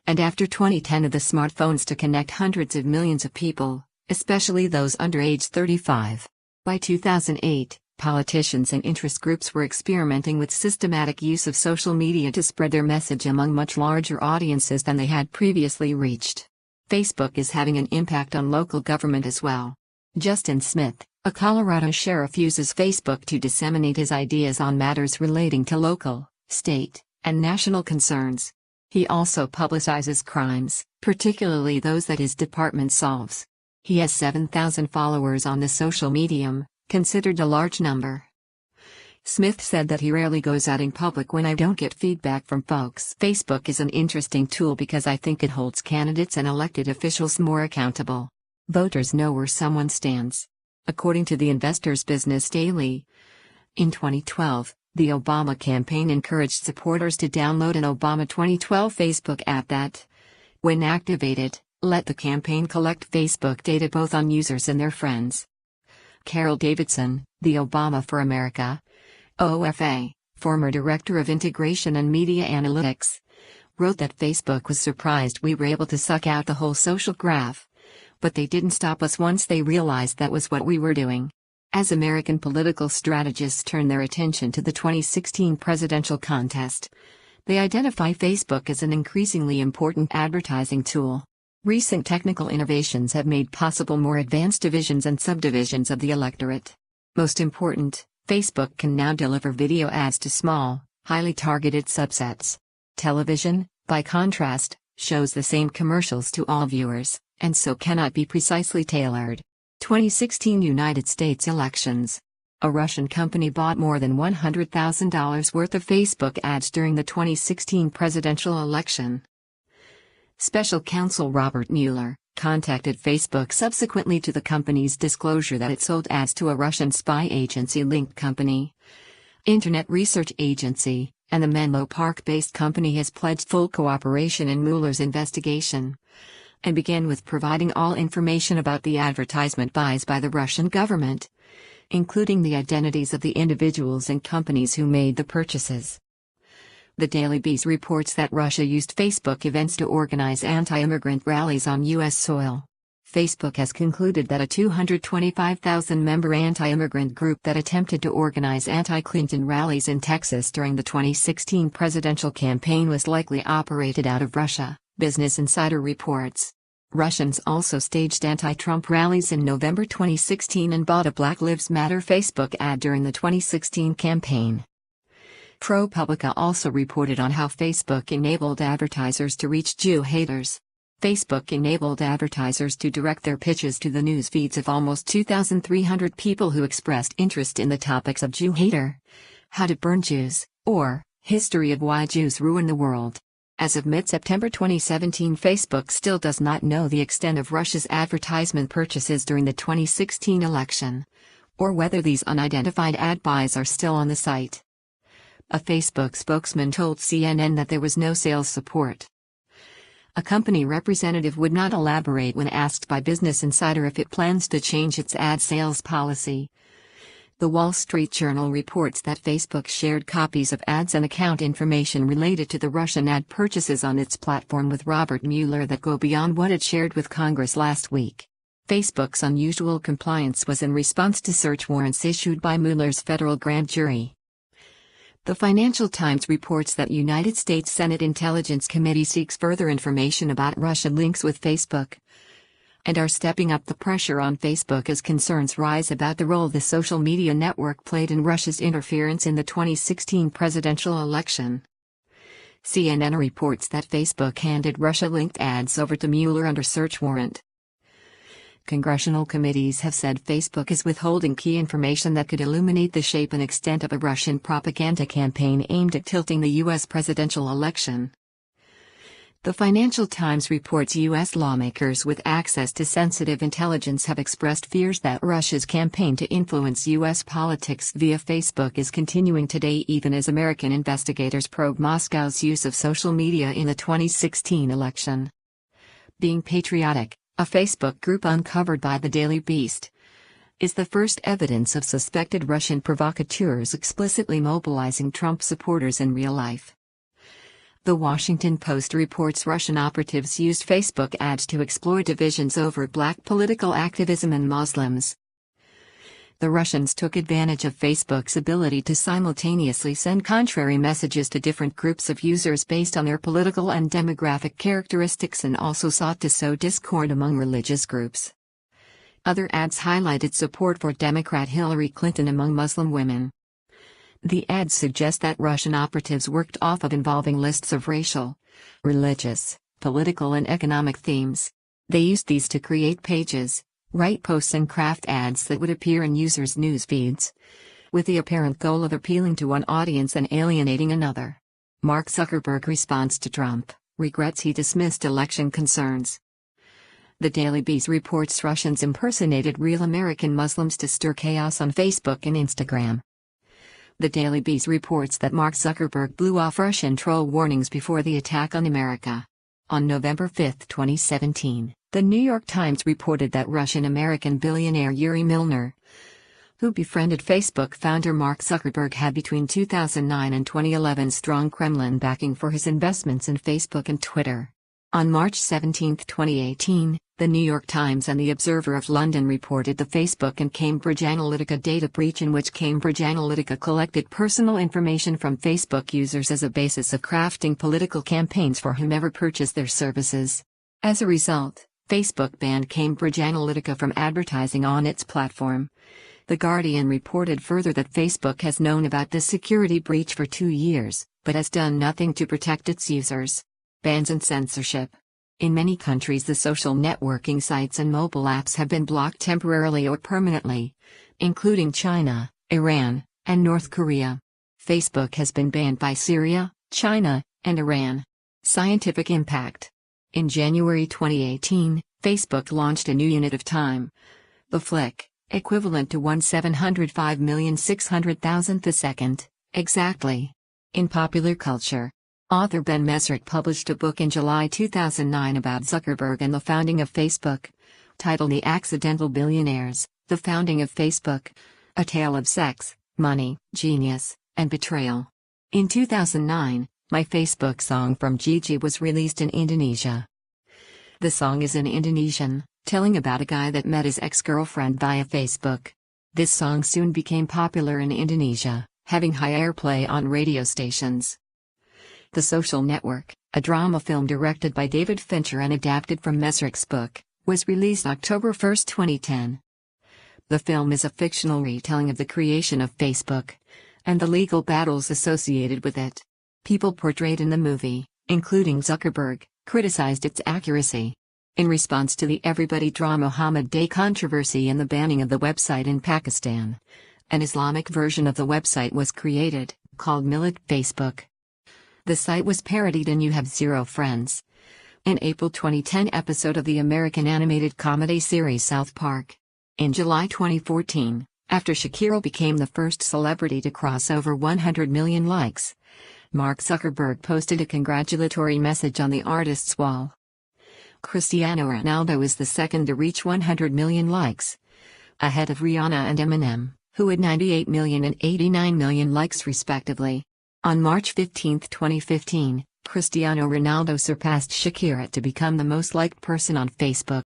and after 2010 of the smartphones to connect hundreds of millions of people, especially those under age 35. By 2008, politicians and interest groups were experimenting with systematic use of social media to spread their message among much larger audiences than they had previously reached. Facebook is having an impact on local government as well. Justin Smith, a Colorado sheriff, uses Facebook to disseminate his ideas on matters relating to local, state, and national concerns. He also publicizes crimes, particularly those that his department solves. He has 7,000 followers on the social medium, considered a large number. Smith said that he rarely goes out in public when I don't get feedback from folks. Facebook is an interesting tool because I think it holds candidates and elected officials more accountable. Voters know where someone stands. According to the Investor's Business Daily, in 2012, the Obama campaign encouraged supporters to download an Obama 2012 Facebook app that, when activated, let the campaign collect Facebook data both on users and their friends. Carol Davidson, the Obama for America (OFA), former Director of Integration and Media Analytics, wrote that Facebook was surprised we were able to suck out the whole social graph. But they didn't stop us once they realized that was what we were doing. As American political strategists turn their attention to the 2016 presidential contest, they identify Facebook as an increasingly important advertising tool. Recent technical innovations have made possible more advanced divisions and subdivisions of the electorate. Most important, Facebook can now deliver video ads to small, highly targeted subsets. Television, by contrast, shows the same commercials to all viewers, and so cannot be precisely tailored. 2016 United States elections. A Russian company bought more than $100,000 worth of Facebook ads during the 2016 presidential election. Special counsel Robert Mueller contacted Facebook subsequently to the company's disclosure that it sold ads to a Russian spy agency-linked company. Internet Research Agency, and the Menlo Park-based company has pledged full cooperation in Mueller's investigation, and began with providing all information about the advertisement buys by the Russian government, including the identities of the individuals and companies who made the purchases. The Daily Beast reports that Russia used Facebook events to organize anti-immigrant rallies on U.S. soil. Facebook has concluded that a 225,000-member anti-immigrant group that attempted to organize anti-Clinton rallies in Texas during the 2016 presidential campaign was likely operated out of Russia, Business Insider reports. Russians also staged anti-Trump rallies in November 2016 and bought a Black Lives Matter Facebook ad during the 2016 campaign. ProPublica also reported on how Facebook enabled advertisers to reach Jew haters. Facebook enabled advertisers to direct their pitches to the news feeds of almost 2,300 people who expressed interest in the topics of Jew hater, how to burn Jews, or history of why Jews ruin the world. As of mid-September 2017, Facebook still does not know the extent of Russia's advertisement purchases during the 2016 election, or whether these unidentified ad buys are still on the site. A Facebook spokesman told CNN that there was no sales support. A company representative would not elaborate when asked by Business Insider if it plans to change its ad sales policy. The Wall Street Journal reports that Facebook shared copies of ads and account information related to the Russian ad purchases on its platform with Robert Mueller that go beyond what it shared with Congress last week. Facebook's unusual compliance was in response to search warrants issued by Mueller's federal grand jury. The Financial Times reports that United States Senate Intelligence Committee seeks further information about Russian links with Facebook, and are stepping up the pressure on Facebook as concerns rise about the role the social media network played in Russia's interference in the 2016 presidential election. CNN reports that Facebook handed Russia-linked ads over to Mueller under search warrant. Congressional committees have said Facebook is withholding key information that could illuminate the shape and extent of a Russian propaganda campaign aimed at tilting the U.S. presidential election. The Financial Times reports U.S. lawmakers with access to sensitive intelligence have expressed fears that Russia's campaign to influence U.S. politics via Facebook is continuing today, even as American investigators probe Moscow's use of social media in the 2016 election. Being Patriotic, a Facebook group uncovered by the Daily Beast, is the first evidence of suspected Russian provocateurs explicitly mobilizing Trump supporters in real life. The Washington Post reports Russian operatives used Facebook ads to explore divisions over black political activism and Muslims. The Russians took advantage of Facebook's ability to simultaneously send contrary messages to different groups of users based on their political and demographic characteristics, and also sought to sow discord among religious groups. Other ads highlighted support for Democrat Hillary Clinton among Muslim women. The ads suggest that Russian operatives worked off of involving lists of racial, religious, political and economic themes. They used these to create pages, write posts and craft ads that would appear in users' news feeds, with the apparent goal of appealing to one audience and alienating another. Mark Zuckerberg responds to Trump, regrets he dismissed election concerns. The Daily Beast reports Russians impersonated real American Muslims to stir chaos on Facebook and Instagram. The Daily Beast reports that Mark Zuckerberg blew off Russian troll warnings before the attack on America. On November 5, 2017, The New York Times reported that Russian-American billionaire Yuri Milner, who befriended Facebook founder Mark Zuckerberg, had between 2009 and 2011 strong Kremlin backing for his investments in Facebook and Twitter. On March 17, 2018, The New York Times and The Observer of London reported the Facebook and Cambridge Analytica data breach, in which Cambridge Analytica collected personal information from Facebook users as a basis of crafting political campaigns for whomever purchased their services. As a result, Facebook banned Cambridge Analytica from advertising on its platform. The Guardian reported further that Facebook has known about this security breach for 2 years, but has done nothing to protect its users. Bans and censorship. In many countries, the social networking sites and mobile apps have been blocked temporarily or permanently, including China, Iran, and North Korea. Facebook has been banned by Syria, China, and Iran. Scientific impact. In January 2018, Facebook launched a new unit of time. The flick, equivalent to 1/705,600,000th a second, exactly. In popular culture. Author Ben Mezrich published a book in July 2009 about Zuckerberg and the founding of Facebook, titled The Accidental Billionaires, The Founding of Facebook, A Tale of Sex, Money, Genius, and Betrayal. In 2009, My Facebook Song from Gigi was released in Indonesia. The song is in Indonesian, telling about a guy that met his ex-girlfriend via Facebook. This song soon became popular in Indonesia, having high airplay on radio stations. The Social Network, a drama film directed by David Fincher and adapted from Mezrich's book, was released October 1, 2010. The film is a fictional retelling of the creation of Facebook and the legal battles associated with it. People portrayed in the movie, including Zuckerberg, criticized its accuracy. In response to the Everybody Draw Muhammad Day controversy and the banning of the website in Pakistan, an Islamic version of the website was created, called Millet Facebook. The site was parodied in You Have Zero Friends, an April 2010 episode of the American animated comedy series South Park. In July 2014, after Shakira became the first celebrity to cross over 100 million likes, Mark Zuckerberg posted a congratulatory message on the artist's wall. Cristiano Ronaldo is the second to reach 100 million likes, ahead of Rihanna and Eminem, who had 98 million and 89 million likes respectively. On March 15, 2015, Cristiano Ronaldo surpassed Shakira to become the most liked person on Facebook.